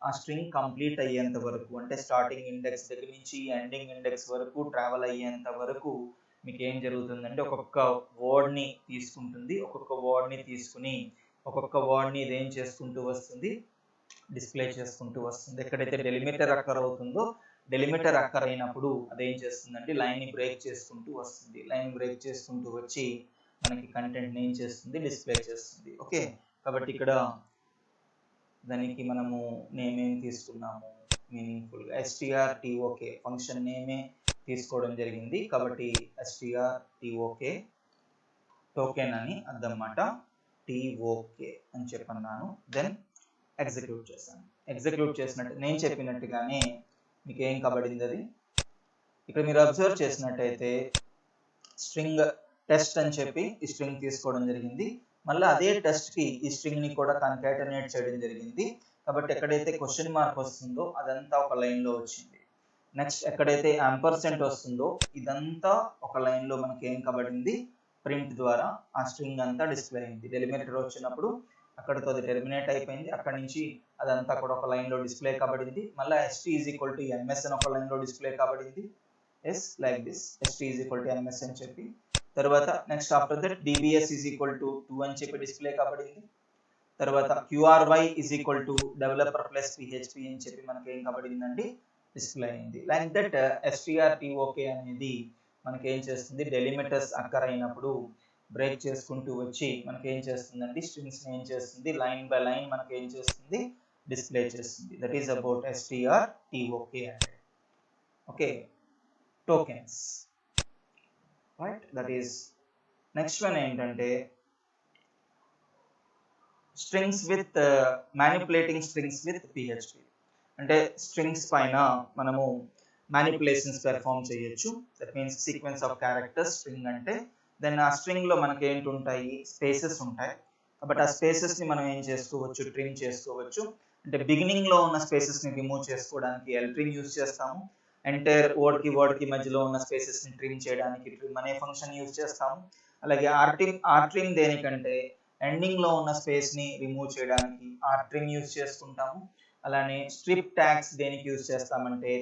ఆ స్ట్రింగ్ కంప్లీట్ అయ్యేంత వరకు, అంటే స్టార్టింగ్ ఇండెక్స్ దగ్గర నుంచి ఎండింగ్ ఇండెక్స్ వరకు ట్రావెల్ అయ్యేంత వరకు మీకు ఏం జరుగుతుందంటే ఒక్కొక్క వర్డ్ ని తీసుకుంటుంది. ఒక్కొక్క వర్డ్ ని తీసుకుని ఒక్కొక్క వర్డ్ ని ఇదేం చేసుకుంటూ వస్తుంది, డిస్ప్లే చేసుకుంటూ వస్తుంది. ఎక్కడైతే డెలిమిటర్ అక్కర్ అవుతుందో డెలిమిటర్ అక్కర్ అయినప్పుడు అదేం చేస్తుందంటే లైన్ ని బ్రేక్ చేసుకుంటూ వస్తుంది. లైన్ బ్రేక్ చేసుకుంటూ వచ్చి మనకి కంటెంట్ ఏం చేస్తుంది, డిస్ప్లే చేస్తుంది. ఓకే, కాబట్టి ఇక్కడ దానికి మనము నేమ్ ఏం తీసుకున్నాము, మీనింగ్ఫుల్ గా strtok ఫంక్షన్ నేమే తీసుకోవడం జరిగింది కాబట్టి strtok టోకెన్ అని అన్నమాట. TOK అని చెప్పన్నాను. దెన్ ఎగ్జిక్యూట్ చేశాను. ఎగ్జిక్యూట్ చేసినట్టు నేను చెప్పినట్టుగానే మీకు ఏం కబడింది అది. ఇక్కడ మీరు అబ్జర్వ్ చేసినట్టయితే స్ట్రింగ్ టెస్ట్ అని చెప్పి ఈ స్ట్రింగ్ తీసుకోవడం జరిగింది. మళ్ళీ అదే టెస్ట్ కి ఈ స్ట్రింగ్ ని కూడా కన్కాటినేట్ చేయడం జరిగింది. కాబట్టి ఎక్కడైతే క్వశ్చన్ మార్క్ వస్తుందో అదంతా ఒక లైన్ లో వచ్చింది. నెక్స్ట్ ఎక్కడైతే యాంపర్సెంట్ వస్తుందో ఇదంతా ఒక లైన్ లో మనకి ఏం కబడింది, ప్రింట్ ద్వారా ఆ స్ట్రింగ్ అంతా డిస్ప్లే అయింది. డెలిమిటర్ వచ్చినప్పుడు అక్కడతో అది టెర్మినేట్ అయిపోయింది. అక్కడ నుంచి అదంతా కూడా ఒక లైన్ లో డిస్ప్లే కాబడింది. మళ్ళీ ST = MS అని ఒక లైన్ లో డిస్ప్లే కాబడింది. Yes like this ST = MS అని చెప్పి తర్వాత నెక్స్ట్ ఆఫ్టర్ దట్ DBS = 2 అని చెప్పి డిస్ప్లే కాబడింది. తర్వాత QRY = developer+PHP అని చెప్పి మనకి ఏం కాబడిందండి, డిస్ప్లే అయింది. లైక్ దట్ strtok అనేది మనకి ఏం చేస్తుంది, డెలిమిటర్స్ అక్కర్ అయినప్పుడు బ్రేక్ చేసుకుంటూ వచ్చి మనకి ఏం చేస్తుందండి, స్ట్రింగ్స్ ఏం చేస్తుంది, లైన్ బై లైన్ మనకి ఏం చేస్తుంది, డిస్ప్లే చేస్తుంది. దట్ ఈస్ అబౌట్ strtok అంటే. Okay, tokens right. That is next one ఏంటంటే strings with manipulating strings with PHP. అంటే స్ట్రింగ్స్ పైన మనము మ్యానిపులేషన్స్ పెర్ఫార్మ్ చేయొచ్చు. That means sequence of characters string అంటే. దెన్ ఆ స్ట్రింగ్ లో మనకి ఏంటి ఉంటాయి, స్పేసెస్ ఉంటాయి. కాబట్టి ఆ స్పేసెస్ ని మనం ఏం చేసుకోవచ్చు, ట్రిమ్ చేసుకోవచ్చు. అంటే బిగినింగ్ లో ఉన్న స్పేసెస్ ని రిమూవ్ చేసుకోవడానికి Ltrim యూజ్ చేస్తాము. ఎంటైర్ వర్డ్ కి మధ్యలో ఉన్న స్పేసెస్ ని ట్రిమ్ చేయడానికి ట్రిమ్ అనే ఫంక్షన్ యూజ్ చేస్తాము. అలాగే rtrim దేనికంటే ఎండింగ్ లో ఉన్న స్పేస్ ని రిమూవ్ చేయడానికి rtrim యూజ్ చేసుకుంటాము. అలానే స్ట్రిప్ ట్యాగ్స్ దేనికి యూజ్ చేస్తామంటే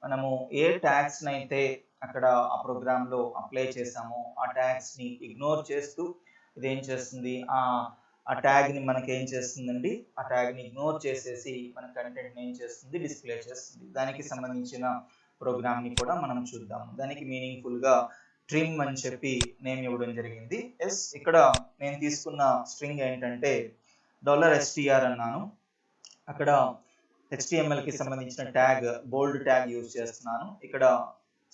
మనము ఏ ట్యాగ్స్ అయితే అక్కడ ఆ ప్రోగ్రామ్ లో అప్లై చేసామో ఆ ట్యాగ్స్ ని ఇగ్నోర్ చేస్తూ ఇదేం చేస్తుంది, ఆ ట్యాగ్ ని మనకి ఏం చేస్తుందండి, ఆ ట్యాగ్ ని ఇగ్నోర్ చేసేసి మన కంటెంట్ ఏం చేస్తుంది, డిస్ప్లే చేస్తుంది. దానికి సంబంధించిన ప్రోగ్రామ్ని కూడా మనం చూద్దాం. దానికి మీనింగ్ఫుల్గా ట్రిమ్ అని చెప్పి నేమ్ ఇవ్వడం జరిగింది. ఎస్, ఇక్కడ నేను తీసుకున్న స్ట్రింగ్ ఏంటంటే $str అన్నాను. అక్కడ HTMLకి సంబంధించిన ట్యాగ్ బోల్డ్ ట్యాగ్ యూజ్ చేస్తున్నాను. ఇక్కడ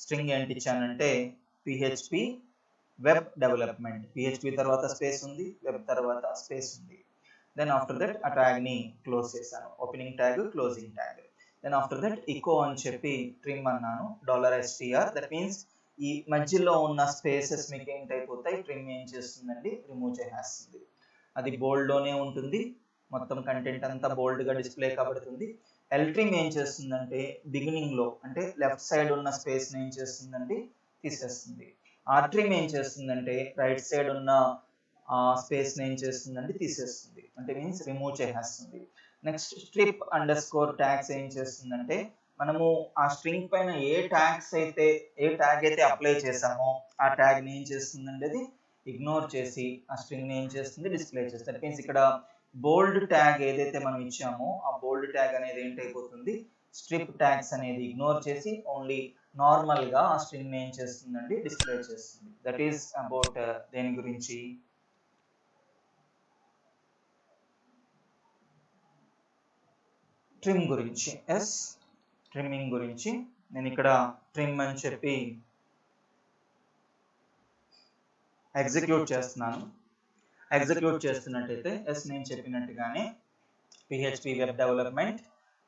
స్ట్రింగ్ ఏంటి ఇచ్చానంటే PHP వెబ్ డెవలప్మెంట్. PHP తర్వాత స్పేస్ ఉంది, వెబ్ తర్వాత స్పేస్ ఉంది. దెన్ ఆఫ్టర్ దట్ ఆ ట్యాగ్ని క్లోజ్ చేశాను, opening tag closing tag. Then after that echo అని చెప్పి ట్రిమ్ అన్నాను, $str. దట్ మీన్స్ ఈ మధ్యలో ఉన్న స్పేసెస్ మీకు ఏంటైపోతాయి, ట్రిమ్ ఏం చేస్తుందండి, రిమూవ్ చేసేస్తుంది. అది బోల్డ్లోనే ఉంటుంది, మొత్తం కంటెంట్ అంతా బోల్డ్గా డిస్ప్లే కాబడుతుంది. ట్రిమ్ ఏం చేస్తుందంటే బిగినింగ్లో అంటే లెఫ్ట్ సైడ్ ఉన్న స్పేస్ని ఏం చేస్తుందండి, తీసేస్తుంది. ట్రిమ్ ఏం చేస్తుందంటే రైట్ సైడ్ ఉన్న స్పేస్ని ఏం చేస్తుందండి, తీసేస్తుంది. అంటే మీన్స్ రిమూవ్ చేసేస్తుంది. నెక్స్ట్ strip_tags ఏం చేస్తుందంటే మనము ఆ స్ట్రింగ్ పైన ఏ ట్యాగ్ అయితే అప్లై చేసామో ఆ ట్యాగ్ని ఏం చేస్తుందండి, అది ఇగ్నోర్ చేసి ఆ స్ట్రింగ్ని ఏం చేస్తుంది, డిస్ప్లే చేస్తుంది. దట్ మీన్స్ ఇక్కడ బోల్డ్ ట్యాగ్ ఏదైతే మనం ఇచ్చామో ఆ బోల్డ్ ట్యాగ్ అనేది ఏంటైపోతుంది, స్ట్రిప్ ట్యాగ్స్ అనేది ఇగ్నోర్ చేసి ఓన్లీ నార్మల్గా ఆ స్ట్రింగ్ని ఏం చేస్తుందండి, డిస్ప్లే చేస్తుంది. దట్ ఈస్ అబౌట్ దేని గురించి, ట్రిమ్ గురించి. ఎస్, ట్రిమ్మింగ్ గురించి. నేను ఇక్కడ ట్రిమ్ అని చెప్పి ఎగ్జిక్యూట్ చేస్తున్నాను. ఎగ్జిక్యూట్ చేస్తున్నట్టయితే ఎస్, నేను చెప్పినట్టుగానే PHP వెబ్ డెవలప్మెంట్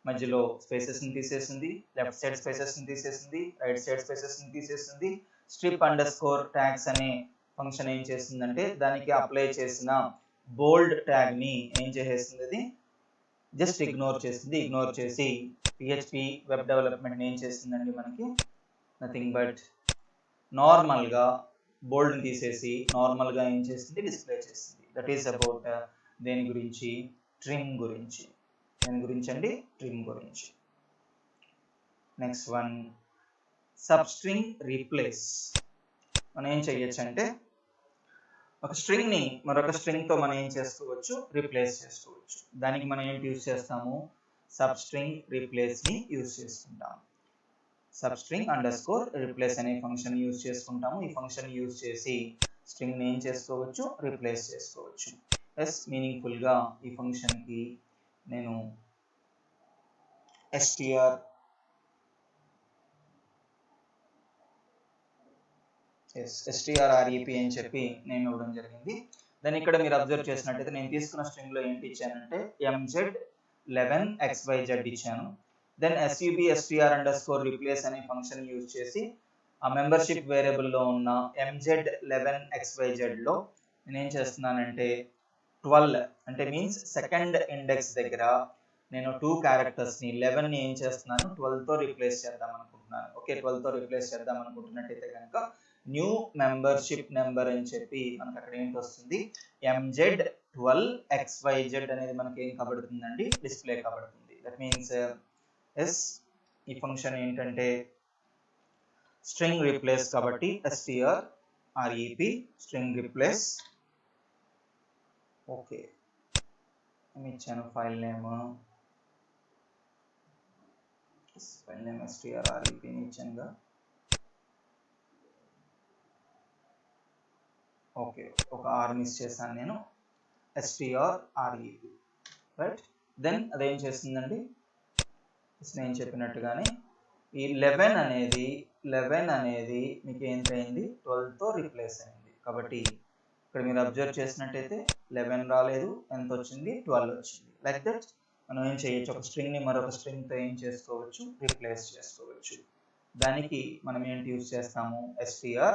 మధ్యలో స్పేసెస్ని తీసేసింది, లెఫ్ట్ సైడ్ స్పేసెస్ని తీసేసింది, రైట్ సైడ్ స్పేసెస్ని తీసేసింది. strip_tags అనే ఫంక్షన్ ఏం చేస్తుందంటే దానికి అప్లై చేసిన బోల్డ్ ట్యాగ్ని ఏం చేసేసింది, అది జస్ట్ ఇగ్నోర్ చేసింది. ఇగ్నోర్ చేసి PHP వెబ్ డెవలప్మెంట్ ఏం చేస్తుందండి, మనకి నథింగ్ బట్ నార్మల్గా బోల్డ్ని తీసేసి నార్మల్గా ఏం చేస్తుంది, డిస్ప్లే చేస్తుంది. దట్ ఈస్ అబౌట్ దేని గురించి, ట్రిమ్ గురించి. దేని గురించి అండి, ట్రిమ్ గురించి. Next one, substring replace. మనం ఏం చేయొచ్చు అంటే ఒక స్ట్రింగ్ని మరొక స్ట్రింగ్తో మనం ఏం చేసుకోవచ్చు, రీప్లేస్ చేసుకోవచ్చు. దానికి మనం ఏంటి యూజ్ చేస్తాము, సబ్స్ట్రింగ్ రీప్లేస్ని యూజ్ చేసుకుంటాము. substring_replace అనే ఫంక్షన్ యూజ్ చేసుకుంటాము. ఈ ఫంక్షన్ యూజ్ చేసి స్ట్రింగ్ని ఏం చేసుకోవచ్చు, రీప్లేస్ చేసుకోవచ్చు. ఎస్, మీనింగ్ఫుల్గా ఈ ఫంక్షన్కి నేను strrep అని చెప్పి నేమ్ ఇవ్వడం జరిగింది. దాన్ని ఇక్కడ మీరు అబ్జర్వ్ చేసినట్టయితే నేను తీసుకున్న స్ట్రింగ్లో ఏంటి ఇచ్చానంటే MZ11XYZ ఇచ్చాను. దెన్ SUB_str_replace అనే ఫంక్షన్ యూజ్ చేసి ఆ మెంబర్షిప్ వేరియబుల్లో ఉన్న MZ11XYZలో నేను ఏం చేస్తున్నానంటే 12 అంటే మీన్స్ సెకండ్ ఇండెక్స్ దగ్గర నేను 2 క్యారెక్టర్స్ని 11ని ఏం చేస్తున్నాను, 12తో రీప్లేస్ చేద్దాం అనుకుంటున్నాను. ఓకే, 12తో రీప్లేస్ చేద్దాం అనుకుంటున్నట్టయితే కనుక న్యూ మెంబర్షిప్ నెంబర్ అని చెప్పి మనకు అక్కడ ఏంటి వస్తుంది, MZ12XYZ అనేది మనకి ఏం కాబడుతుందండి, డిస్ప్లే కాబడుతుంది. దట్ మీన్స్ ఎస్, ఈ ఫంక్షన్ ఏంటంటే స్ట్రింగ్ రీప్లేస్ కాబట్టి strrep స్ట్రింగ్ రీప్లేస్. ఓకే, ఇచ్చాను ఫైల్ నేమ్ strrep ఇచ్చానుగా. ఓకే, ఒక ఆర్ మిస్ చేశాను నేను, strrep రైట్. దెన్ అదేం చేస్తుందండి, నేను చెప్పినట్టుగానే ఈ 11 అనేది మీకు ఏంటైంది, 12తో రీప్లేస్ అయింది. కాబట్టి ఇక్కడ మీరు అబ్జర్వ్ చేసినట్టయితే 11 రాలేదు, ఎంత వచ్చింది, 12 వచ్చింది. లైక్ దట్ మనం ఏం చేయొచ్చు, ఒక స్ట్రింగ్ని మరొక స్ట్రింగ్తో ఏం చేసుకోవచ్చు, రీప్లేస్ చేసుకోవచ్చు. దానికి మనం ఏంటి యూజ్ చేస్తాము, str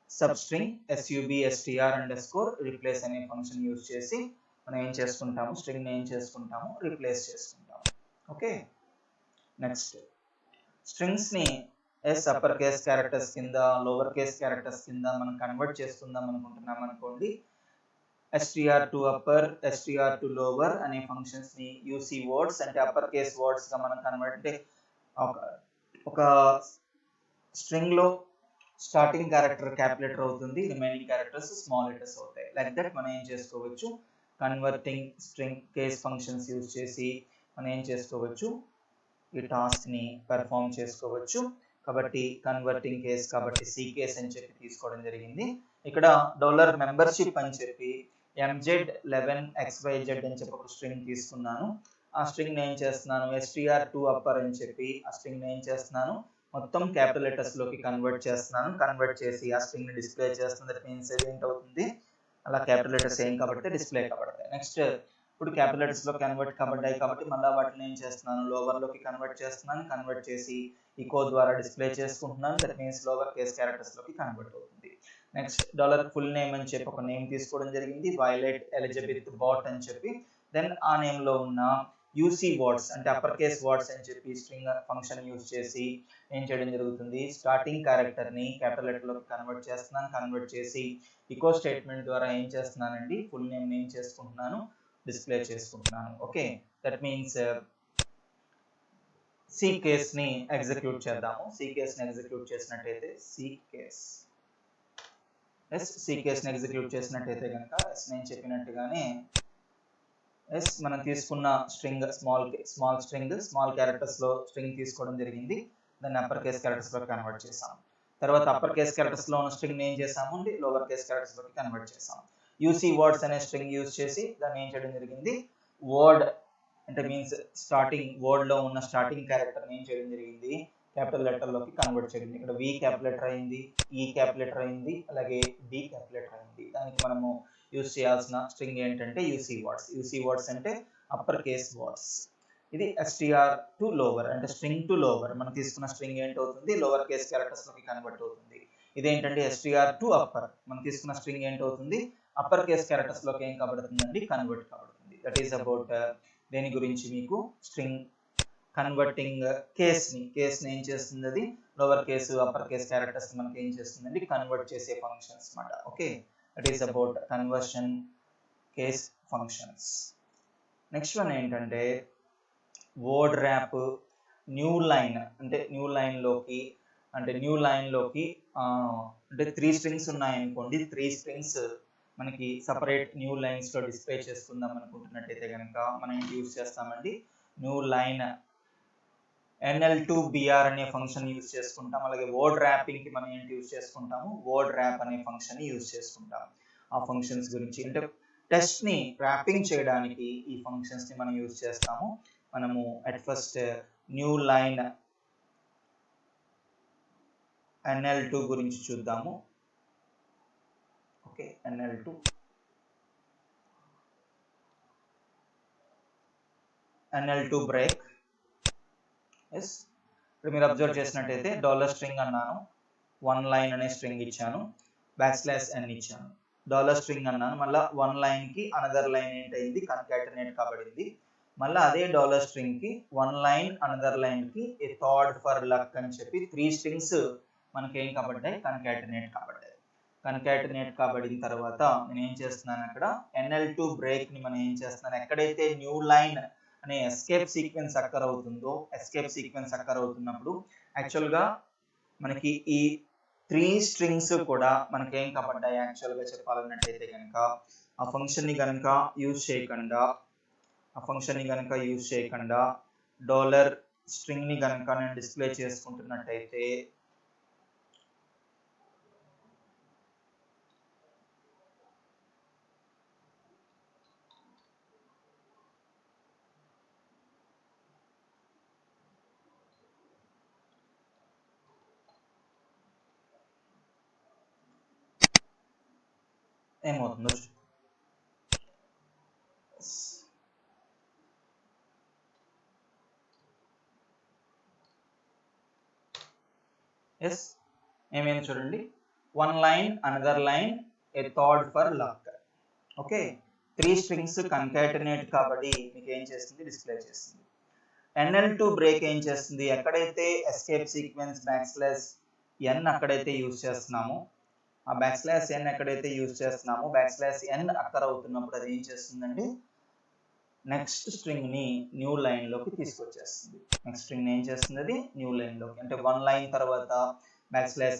సబ్స్ట్రింగ్ SUB_str_replace అనే ఫంక్షన్ యూజ్ చేసి మనం ఏం చేసుకుంటాము, స్ట్రింగ్ని ఏం చేసుకుంటాము, రీప్లేస్ చేసుకుంటాము. ఓకే, నెక్స్ట్ స్ట్రింగ్స్ని అప్పర్ కేస్ క్యారెక్టర్స్ కింద, లోవర్ కేస్ క్యారెక్టర్స్ కింద మనం కన్వర్ట్ చేసుకుందాం అనుకుంటున్నాం అనుకోండి. str_upper str_lower అనే ఫంక్షన్స్ని UC వర్డ్స్ అంటే అప్పర్ కేస్ వర్డ్స్గా మనం కన్వర్ట్, అంటే ఒక స్ట్రింగ్లో స్టార్టింగ్ క్యారెక్టర్ క్యాపిటల్ అవుతుంది, రిమైనింగ్ క్యారెక్టర్స్ స్మాల్ లెటర్స్ అవుతాయి. లైక్ దట్ మనం ఏం చేసుకోవచ్చు, converting string case functions use చేసి మనం ఏం చేసుకోవచ్చు, ఈ టాస్క్ని పెర్ఫామ్ చేసుకోవచ్చు. కాబట్టి కన్వర్టింగ్ కేస్ కాబట్టి సి కేస్ అని చెప్పి తీసుకోవడం జరిగింది. ఇక్కడ డాలర్ మెంబర్షిప్ అని చెప్పి MZ11XYZ అని చెప్పి ఒక స్ట్రింగ్ తీసుకున్నాను. ఆ స్ట్రింగ్ నేను చేస్తున్నాను str2 upper అని చెప్పి ఆ స్ట్రింగ్ నేను చేస్తున్నాను మొత్తం క్యాపిటల్ లెటర్స్ లోకి కన్వర్ట్ చేస్తున్నాను. కన్వర్ట్ చేసి ఆ స్ట్రింగ్ ని డిస్ప్లే చేస్తుంది. దట్ మీన్స్ ఏంటవుతుంది, అలా క్యాపిటల్ లెటర్స్ ఏం కాబట్టి డిస్ప్లే కాబడతాయి. నెక్స్ట్ ఇప్పుడు క్యాపిటల్ లెటర్స్ లో కన్వర్ట్ కాబడ్డాయి కాబట్టి మళ్ళీ వాటిని ఏం చేస్తున్నాను, లోవర్ లోకి కన్వర్ట్ చేస్తున్నాను. కన్వర్ట్ చేసి ఈకో ద్వారా డిస్ప్లే చేసుకుంటున్నాను. That means lower case characters లోకి కన్వర్ట్ అవుతుంది. నెక్స్ట్ డాలర్ ఫుల్ నేమ్ అని చెప్పి ఒక నేమ్ తీసుకోవడం జరిగింది, వైలెట్ ఎలిజబెత్ బాట్ అని చెప్పి. దెన్ ఆ నేమ్ లో ఉన్న యూసీ వర్డ్స్ అంటే అప్పర్ కేస్ వర్డ్స్ అని చెప్పి స్ట్రింగ్ ఫంక్షన్ యూజ్ చేసి ఏం చేయడం జరుగుతుంది, స్టార్టింగ్ క్యారెక్టర్ ని క్యాపిటల్ లెటర్ లోకి కన్వర్ట్ చేస్తున్నాను. కన్వర్ట్ చేసి ఈకో స్టేట్మెంట్ ద్వారా ఏం చేస్తున్నానండి, ఫుల్ నేమ్ నేమ్ చేసుకుంటున్నాను, డిస్ప్లే చేసుకుంటున్నాను. Okay, that means C case ని ఎగ్జిక్యూట్ చేద్దాము. సి కేస్ ని ఎగ్జిక్యూట్ చేసినట్టయితే సి కేస్ ని ఎగ్జిక్యూట్ చేసినట్టయితే కనుక నేను చెప్పినట్టుగానే మనం తీసుకున్న స్ట్రింగ్ స్మాల్ క్యారెక్టర్స్ లో స్ట్రింగ్ తీసుకోవడం జరిగింది. దాన్ని అప్పర్ కేస్ క్యారెక్టర్స్ లో కన్వర్ట్ చేసాం. తర్వాత అప్పర్ కేస్ క్యారెక్టర్స్ లో ఉన్న స్ట్రింగ్ ఏం చేసాము అంటే లోవర్ కేస్ క్యారెక్టర్స్ లోకి కన్వర్ట్ చేసాం. యూసీ వర్డ్స్ అనే స్ట్రింగ్ యూజ్ చేసి దాన్ని ఏం చేయడం జరిగింది, వర్డ్ అంటే మీన్స్ స్టార్టింగ్ వర్డ్ లో ఉన్న స్టార్టింగ్ క్యారెక్టర్ ఏం చేయడం జరిగింది, క్యాపిటల్ లెటర్ లోకి కన్వర్ట్ చేయడం. ఇక్కడ వి క్యాపిటల్ లెటర్ అయింది, ఈ క్యాపిటల్ లెటర్ అయింది, అలాగే డి క్యాపిటల్ లెటర్ అయింది. దానికి మనము యూజ్ చేయాల్సిన స్ట్రింగ్ ఏంటంటే యూసీ వర్డ్స్ అంటే అప్పర్ కేస్ వర్డ్స్. ఇది str టు లోవర్ అంటే స్ట్రింగ్ టు లోవర్. మనం తీసుకున్న స్ట్రింగ్ ఏంటవుతుంది, లోవర్ కేస్ క్యారెక్టర్స్ లోకి కన్వర్ట్ అవుతుంది. ఇదేంటంటే str టు అప్పర్, మనం తీసుకున్న స్ట్రింగ్ ఏంటవుతుంది, అప్పర్ కేస్ క్యారెక్టర్స్ లోకి ఏం కాబడుతుందండి, కన్వర్ట్ కాబడుతుంది. దట్ ఈస్ అబౌట్ దేని గురించి మీకు స్ట్రింగ్ కన్వర్టింగ్ కేస్ ని ఏం చేస్తుంది, అది lower case upper case characters మనకి ఏం చేస్తుందండి, కన్వర్ట్ చేసే ఫంక్షన్స్ అన్నమాట. Okay, that is about conversion case functions. Next one ఏంటంటే వర్డ్ ర్యాప్ న్యూ లైన్ అంటే న్యూ లైన్ లోకి అంటే 3 స్ట్రింగ్స్ ఉన్నాయనుకోండి, 3 స్ట్రింగ్స్ మనకి సపరేట్ న్యూ లైన్స్ లో డిస్ప్లే చేసుకుందాం అనుకుంటున్నట్టయితే కనుక మనం ఏంటి యూజ్ చేస్తామండి, న్యూ లైన్ NL2BR అనే ఫంక్షన్ యూజ్ చేసుకుంటాం. అలాగే వర్డ్ ర్యాపింగ్ కి మనం ఏంటి యూజ్ చేసుకుంటాము, వర్డ్ ర్యాప్ అనే ఫంక్షన్ యూజ్ చేసుకుంటాం. ఆ ఫంక్షన్స్ గురించి అంటే టెక్స్ట్ ని ర్యాపింగ్ చేయడానికి ఈ ఫంక్షన్స్ ని మనం యూజ్ చేస్తాము. మనము at first new line NL2 గురించి చూద్దాము. Okay, NL2 break. ఇప్పుడు మీరు అబ్జర్వ్ చేసినట్టయితే డాలర్ స్ట్రింగ్ అన్నాను, 1 లైన్ అనే స్ట్రింగ్ ఇచ్చాను, \n ఇచ్చాను, డాలర్ స్ట్రింగ్ అన్నాను, మళ్ళీ 1 లైన్ కి అనదర్ లైన్ ఏంటైంది, కన్కాటనేట్ కాబడింది. మళ్ళీ అదే డాలర్ స్ట్రింగ్ కి 1 లైన్ అనదర్ లైన్ కి ఏ థర్డ్ ఫర్ లక్ అని చెప్పి 3 స్ట్రింగ్స్ మనకి ఏం కాబడ్డాయి, కన్కాటనేట్ కాబడ్డాయి. కన్కాటనేట్ కాబడిన తర్వాత నేను ఏం చేస్తున్నాను, అక్కడ NL2 బ్రేక్ ని మనం ఏం చేస్తున్నాను, ఎక్కడైతే న్యూ లైన్ అనే ఎస్కేప్ సీక్వెన్స్ అక్కర్ అవుతుందో, ఎస్కేప్ సీక్వెన్స్ అక్కర్ అవుతున్నప్పుడు యాక్చువల్గా మనకి ఈ 3 స్ట్రింగ్స్ కూడా మనకి ఏం కాబడ్డాయి, యాక్చువల్గా చెప్పాలన్నట్టయితే కనుక ఆ ఫంక్షన్ ని కనుక యూజ్ చేయకుండా డాలర్ స్ట్రింగ్ ని కనుక నేను డిస్ప్లే చేసుకుంటున్నట్టయితే ఏమవుతుందో ఏమైంది చూడండి, 1 line another line a third for luck. Okay, 3 strings concatenate కాబట్టి మీకు ఏం చేస్తుంది, డిస్ప్లే చేస్తుంది. NL2 బ్రేక్ ఏం చేస్తుంది, ఎక్కడైతే ఎస్కేప్ సీక్వెన్స్ \n అక్కడైతే యూజ్ చేస్తున్నామో, ఆ \n ఎక్కడైతే యూజ్ చేస్తున్నామో \n అక్కర్ అవుతున్నప్పుడు అది ఏం చేస్తుందండి, నెక్స్ట్ స్ట్రింగ్ ని న్యూ లైన్ లోకి తీసుకొచ్చేస్తుంది. నెక్స్ట్ స్ట్రింగ్ ఏం చేస్తుంది, అది న్యూ లైన్ లోకి అంటే 1 లైన్ తర్వాత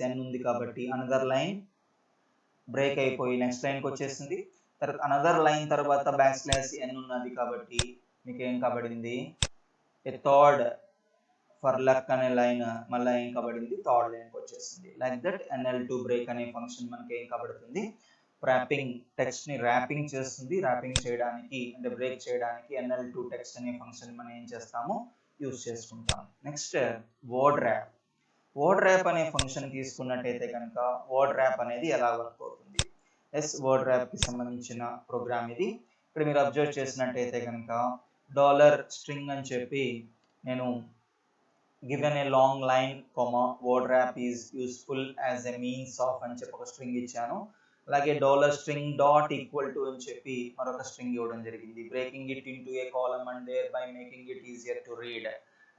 \n ఉంది కాబట్టి అనదర్ లైన్ బ్రేక్ అయిపోయి నెక్స్ట్ లైన్ కి వచ్చేసింది. తర్వాత అనదర్ లైన్ తర్వాత \n ఉన్నది కాబట్టి మీకు ఏం కాబడింది, ఏ థర్డ్ ఫర్ లక్ అనే లైన్ మళ్ళీ ఏం కాబడింది, థర్డ్ లైన్కి వచ్చేసింది. లైక్ దట్ NL2 బ్రేక్ అనే ఫంక్షన్ మనకి ఏం కాబడుతుంది, ర్యాపింగ్ టెక్స్ట్ ని ర్యాపింగ్ చేస్తుంది. ర్యాపింగ్ చేయడానికి అంటే బ్రేక్ చేయడానికి NL2 టెక్స్ట్ అనే ఫంక్షన్ మనం ఏం చేస్తాము, యూజ్ చేసుకుంటాం. Next word wrap. Word wrap అనే ఫంక్షన్ తీసుకున్నట్టయితే కనుక వర్డ్ ర్యాప్ అనేది ఎలా వర్క్ అవుతుంది. వర్డ్ ర్యాప్ కి సంబంధించిన ప్రోగ్రామ్ ఇది. ఇక్కడ మీరు అబ్జర్వ్ చేసినట్టయితే కనుక $string అని చెప్పి నేను given a long line comma word wrap is useful as a means of అని చెప్పి ఒక స్ట్రింగ్ ఇచ్చాను. అలాగే $string dot equal to అని చెప్పి మరొక స్ట్రింగ్ ఇవ్వడం జరిగింది. breaking it into a column and thereby making it easier to read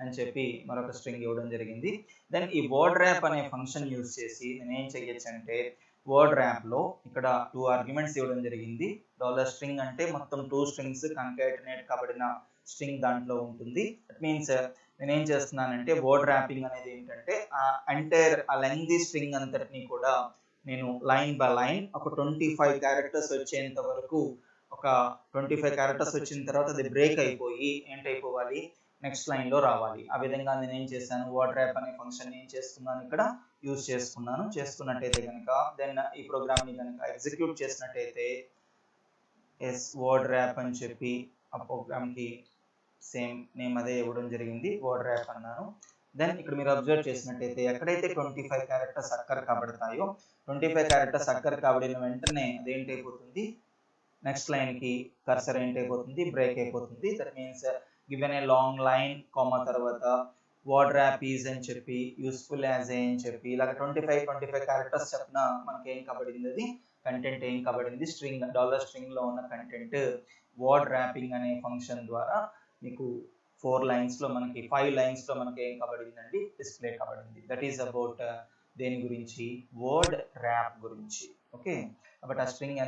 అని చెప్పి మరొక స్ట్రింగ్ ఇవ్వడం జరిగింది. దెన్ ఈ వర్డ్ ర్యాప్ అనే ఫంక్షన్ యూజ్ చేసి నేను ఏం చేయొచ్చు అంటే వర్డ్ ర్యాప్ లో ఇక్కడ 2 ఆర్గ్యుమెంట్స్ ఇవ్వడం జరిగింది. $string అంటే మొత్తం 2 స్ట్రింగ్స్ కంకాటినేట్ కాబడిన స్ట్రింగ్ దాంట్లో ఉంటుంది. దట్ మీన్స్ నేను ఏం చేస్తున్నానంటే వర్డ్ ర్యాపింగ్ అనేది ఏంటంటే ఆ లెంగ్తీ స్ట్రింగ్ అంతటిని కూడా నేను లైన్ బై లైన్ ఒక 25 క్యారెక్టర్స్ వచ్చేంత వరకు, ఒక 25 క్యారెక్టర్స్ వచ్చిన తర్వాత అది బ్రేక్ అయిపోయి ఏంటైపోవాలి, నెక్స్ట్ లైన్ లో రావాలి. ఆ విధంగా నేను ఏం చేశాను, వర్డ్ ర్యాప్ అనే ఫంక్షన్ ఏం చేస్తున్నాను, ఇక్కడ యూజ్ చేసుకున్నట్టయితే కనుక దెన్ ఈ ప్రోగ్రామ్ ని కనుక ఎగ్జిక్యూట్ చేసినట్టయితే వర్డ్ ర్యాప్ అని చెప్పి ఆ ప్రోగ్రామ్ కి సేమ్ నేమ్ అదే ఇవ్వడం జరిగింది, వర్డ్ ర్యాప్ అన్నాను. దెన్ ఇక్కడ మీరు అబ్జర్వ్ చేసినట్టయితే ఎక్కడైతే 25 క్యారెక్టర్స్ అక్కర్ కాబడతాయో 25 క్యారెక్టర్స్ అక్కర్ కాబడిన వెంటనే అదేంటైపోతుంది, నెక్స్ట్ లైన్ కి కర్సర్ ఏంటైపోతుంది, బ్రేక్ అయిపోతుంది. That means given a long line comma తర్వాత వర్డ్ ర్యాప్ ఈజ్ అని చెప్పి యూస్ఫుల్ యాజ్ ఏ అని చెప్పి ఇలాగ 25 క్యారెక్టర్స్ చెప్పిన మనకి ఏం కాబడింది, అది కంటెంట్ ఏం కాబడింది, స్ట్రింగ్ లో ఉన్న కంటెంట్ వర్డ్ ర్యాపింగ్ అనే ఫంక్షన్ ద్వారా మీకు 5 లైన్స్ లో మనకి ఏం కాబడిందండి, డిస్ప్లే కాబడింది. దట్ ఈస్ అబౌట్ దేని గురించి, వర్డ్ ర్యాప్ గురించి. ఓకే, కాబట్టి ఆ స్ట్రింగ్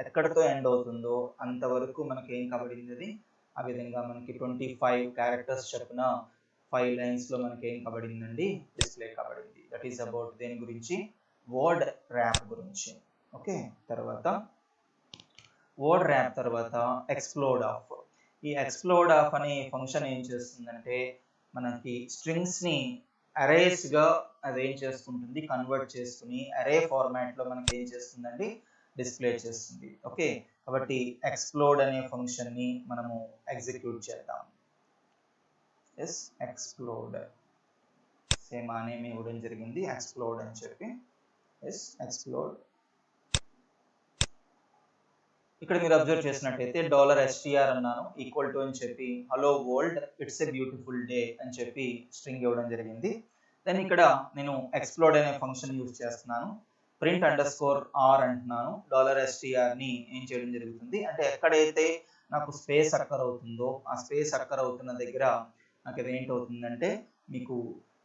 ఎక్కడితో ఎండ్ అవుతుందో అంతవరకు మనకి ఏం కాబడింది, అది ఆ విధంగా మనకి 25 క్యారెక్టర్స్ చెప్పిన 5 లైన్స్ లో మనకి ఏం కాబడిందండి, డిస్ప్లే కాబడింది. దట్ ఈస్ అబౌట్ దేని గురించి, వర్డ్ ర్యాప్ గురించి. ఓకే, తర్వాత వర్డ్ ర్యాప్ తర్వాత ఎక్స్ప్లోడ్ ఆఫ్. ఈ ఎక్స్ప్లోడ్ ఆఫ్ అనే ఫంక్షన్ ఏం చేస్తుందంటే మనకి స్ట్రింగ్స్ ని అరేస్ గా అది ఏం చేసుకుంటుంది, కన్వర్ట్ చేసుకుని అరే ఫార్మాట్ లో మనకి ఏం చేస్తుందండి, డిస్ప్లే చేస్తుంది. ఓకే, కాబట్టి ఎక్స్ప్లోడ్ అనే ఫంక్షన్ ని మనము ఎగ్జిక్యూట్ చేద్దాం. ఎక్స్ప్లోడ్ సేమ్ ఆ నేమ్ ఇవ్వడం జరిగింది, ఎక్స్ప్లోడ్ అని చెప్పి. ఎక్స్ప్లోడ్. ఇక్కడ మీరు అబ్జర్వ్ చేసినట్టయితే $str అన్నాను ఈక్వల్ టు అని చెప్పి hello world it's a beautiful day అని చెప్పి స్ట్రింగ్ ఇవ్వడం జరిగింది. దెన్ ఇక్కడ నేను ఎక్స్ప్లోడ్ అనే ఫంక్షన్ యూజ్ చేస్తున్నాను. ప్రింట్ _r అంటున్నాను. $str ని ఏం చేయడం జరుగుతుంది అంటే ఎక్కడైతే నాకు స్పేస్ అక్కర్ అవుతుందో ఆ స్పేస్ అక్కర్ అవుతున్న దగ్గర నాకు అది ఏంటవుతుందంటే మీకు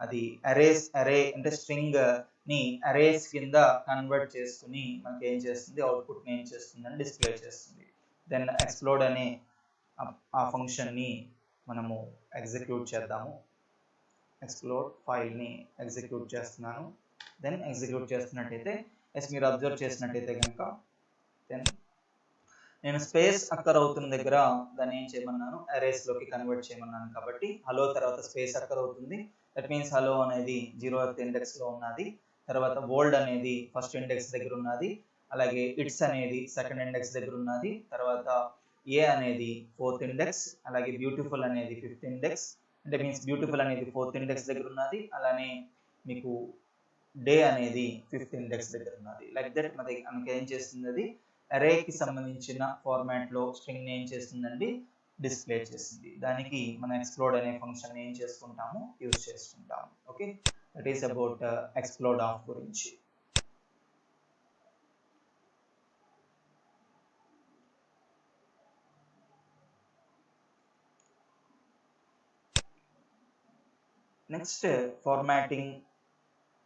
అది అరే అంటే స్ట్రింగ్ ని అరేస్ కింద కన్వర్ట్ చేసుకుని మనకి ఏం చేస్తుంది, అవుట్పుట్ ని ఏం చేస్తుందని డిస్ప్లే చేస్తుంది. దెన్ ఎక్స్ప్లోడ్ అనే ఆ ఫంక్షన్ ని మనము ఎగ్జిక్యూట్ చేద్దాము. ఎక్స్ప్లోడ్ ఫైల్ ని ఎగ్జిక్యూట్ చేస్తున్నాను. దెన్ ఎగ్జిక్యూట్ చేస్తున్నట్టయితే మీరు అబ్జర్వ్ చేసినట్టయితే కనుక దెన్ నేను స్పేస్ అక్కర్ అవుతున్న దగ్గర దాన్ని ఏం చేయమన్నాను, అరేస్ లోకి కన్వర్ట్ చేయమన్నాను. కాబట్టి హలో తర్వాత స్పేస్ అక్కర్ అవుతుంది. దట్ మీన్స్ హలో అనేది 0th ఇండెక్స్ లో ఉన్నది, తర్వాత వరల్డ్ అనేది ఫస్ట్ ఇండెక్స్ దగ్గర ఉన్నది, అలాగే ఇట్స్ అనేది సెకండ్ ఇండెక్స్ దగ్గర ఉన్నది, తర్వాత ఏ అనేది 4th ఇండెక్స్, అలాగే బ్యూటిఫుల్ అనేది 5th ఇండెక్స్. అంటే మీన్స్ బ్యూటిఫుల్ అనేది 4th ఇండెక్స్ దగ్గర ఉన్నది, అలానే మీకు డే అనేది 5th ఇండెక్స్ దగ్గర ఉన్నది. లైక్ దట్ మనకి ఏం చేస్తుంది, అది అరేకి సంబంధించిన ఫార్మాట్ లో స్ట్రింగ్ ని ఏం చేస్తుందండి, డిస్ప్లే చేస్తుంది. దానికి మనం ఎక్స్ప్లోడ్ అనే ఫంక్షన్ ఏం చేసుకుంటాము, యూజ్ చేసుకుంటాము. Okay, that is about explode of గురించి. నెక్స్ట్ ఫార్మాటింగ్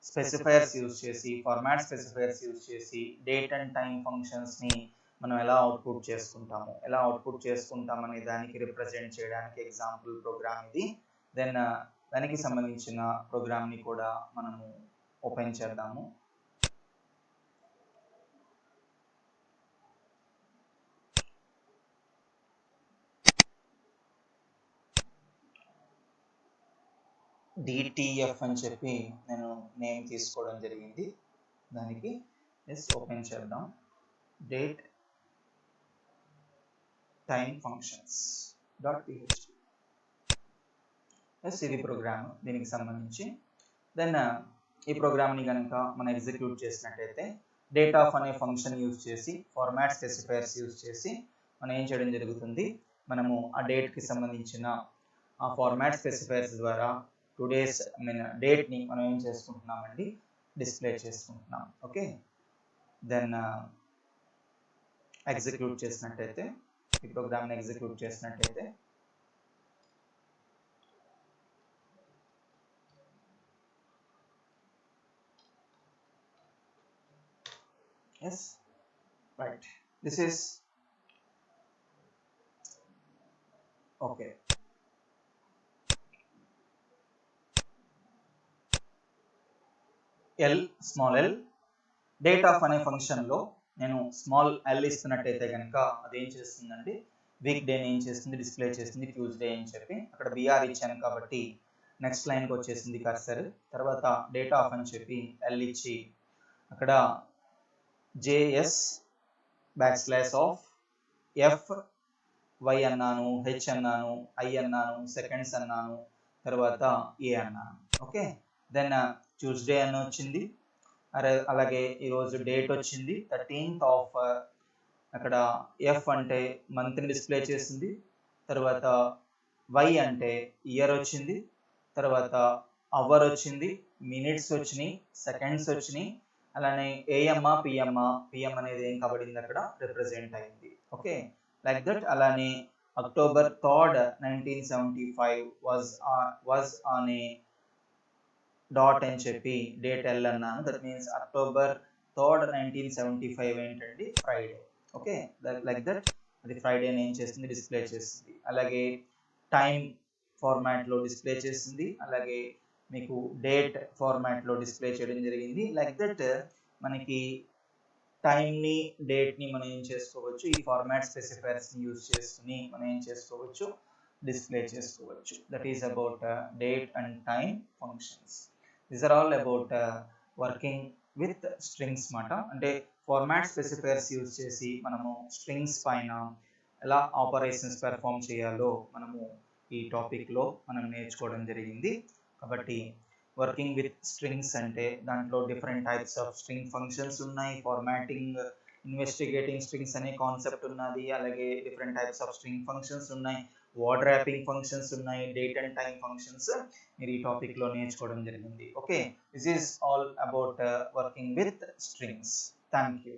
స్పెసిఫైర్స్ యూజ్ చేసి, ఫార్మాట్ స్పెసిఫైర్స్ యూజ్ చేసి డేట్ అండ్ టైం ఫంక్షన్స్ ని మనం ఎలా అవుట్పుట్ చేసుకుంటాం అనే దానికి రిప్రజెంట్ చేయడానికి ఎగ్జాంపుల్ ప్రోగ్రామ్ ఇది. దెన్ దానికి సంబంధించిన ప్రోగ్రామ్ ని కూడా మనము ఓపెన్ చేద్దాము. DTF అని చెప్పి నేను నేమ్ తీసుకోవడం జరిగింది. దానికి ఓపెన్ చేద్దాం. Date time functions .php. ఇది ప్రోగ్రామ్ దీనికి సంబంధించి. దెన్ ఈ ప్రోగ్రామ్ని కనుక మనం ఎగ్జిక్యూట్ చేసినట్టయితే డేట్ ఆఫ్ అనే ఫంక్షన్ యూజ్ చేసి ఫార్మాట్ స్పెసిఫైయర్స్ యూజ్ చేసి మనం ఏం చేయడం జరుగుతుంది, మనము ఆ డేట్కి సంబంధించిన ఆ ఫార్మాట్ స్పెసిఫైయర్స్ ద్వారా టుడేస్ డేట్ని మనం ఏం చేసుకుంటున్నామండి, డిస్ప్లే చేసుకుంటున్నాం. ఓకే, దెన్ ఎగ్జిక్యూట్ చేసినట్టయితే ఈ ప్రోగ్రామ్ని ఎగ్జిక్యూట్ చేసినట్టయితే yes, right, this is okay. Small L date of అనే ఫంక్షన్లో నేను స్మాల్ ఎల్ ఇస్తున్నట్టయితే కనుక అదేం చేస్తుందండి, వీక్ డేని ఏం చేస్తుంది, డిస్ప్లే చేస్తుంది ట్యూస్డే అని చెప్పి. అక్కడ బిఆర్ ఇచ్చాను కాబట్టి నెక్స్ట్ లైన్కి వచ్చేసింది కర్సర్. తర్వాత డేట్ ఆఫ్ అని చెప్పి ఎల్ ఇచ్చి అక్కడ JS \of F Y అన్నాను, హెచ్ అన్నాను, ఐ అన్నాను, సెకండ్స్ అన్నాను, తర్వాత ఏ అన్నాను. ఓకే, దెన్ ట్యూస్డే అని వచ్చింది. అలాగే ఈరోజు డేట్ వచ్చింది 13th of అక్కడ ఎఫ్ అంటే మంత్ని డిస్ప్లే చేసింది. తర్వాత వై అంటే ఇయర్ వచ్చింది. తర్వాత అవర్ వచ్చింది, మినిట్స్ వచ్చినాయి, సెకండ్స్ వచ్చినాయి. అలానే ఏఎమ్మా పిఎమ్మా, పిఎం అనేది ఏం కాబడింది అక్కడ రిప్రజెంట్ అయింది. Okay, like that. అలానే October 3rd 1975 was on a dot అని చెప్పి డేట్ ఎల్ అన్నాను. దట్ మీన్స్ October 3rd 1975 ఏంటండి, ఫ్రైడే. ఓకే, లైక్ దట్ అది ఫ్రైడేని ఏం చేస్తుంది, డిస్ప్లే చేస్తుంది. అలాగే టైం ఫార్మాట్లో డిస్ప్లే చేసింది. అలాగే మీకు డేట్ ఫార్మాట్లో డిస్ప్లే చేయడం జరిగింది. లైక్ దట్ మనకి టైంని, డేట్ని మనం ఏం చేసుకోవచ్చు, ఈ ఫార్మాట్ స్పెసిఫైయర్స్ని యూజ్ చేసుకుని మనం ఏం చేసుకోవచ్చు, డిస్ప్లే చేసుకోవచ్చు. That is about date and time functions. These are all about working with strings మాట. అంటే ఫార్మాట్ స్పెసిఫైయర్స్ యూజ్ చేసి మనము స్ట్రింగ్స్ పైన ఎలా ఆపరేషన్స్ పెర్ఫామ్ చేయాలో మనము ఈ టాపిక్లో మనం నేర్చుకోవడం జరిగింది. కాబట్టి వర్కింగ్ విత్ స్ట్రింగ్స్ అంటే దాంట్లో different types of string functions ఉన్నాయి. ఫార్మాటింగ్, ఇన్వెస్టిగేటింగ్ స్ట్రింగ్స్ అనే కాన్సెప్ట్ ఉన్నది. అలాగే different types of string functions ఉన్నాయి, వర్డ్ ర్యాపింగ్ ఫంక్షన్స్ ఉన్నాయి, డేట్ అండ్ టైం ఫంక్షన్స్ మీరు ఈ టాపిక్లో నేర్చుకోవడం జరిగింది. Okay, this is all about working with strings. Thank you.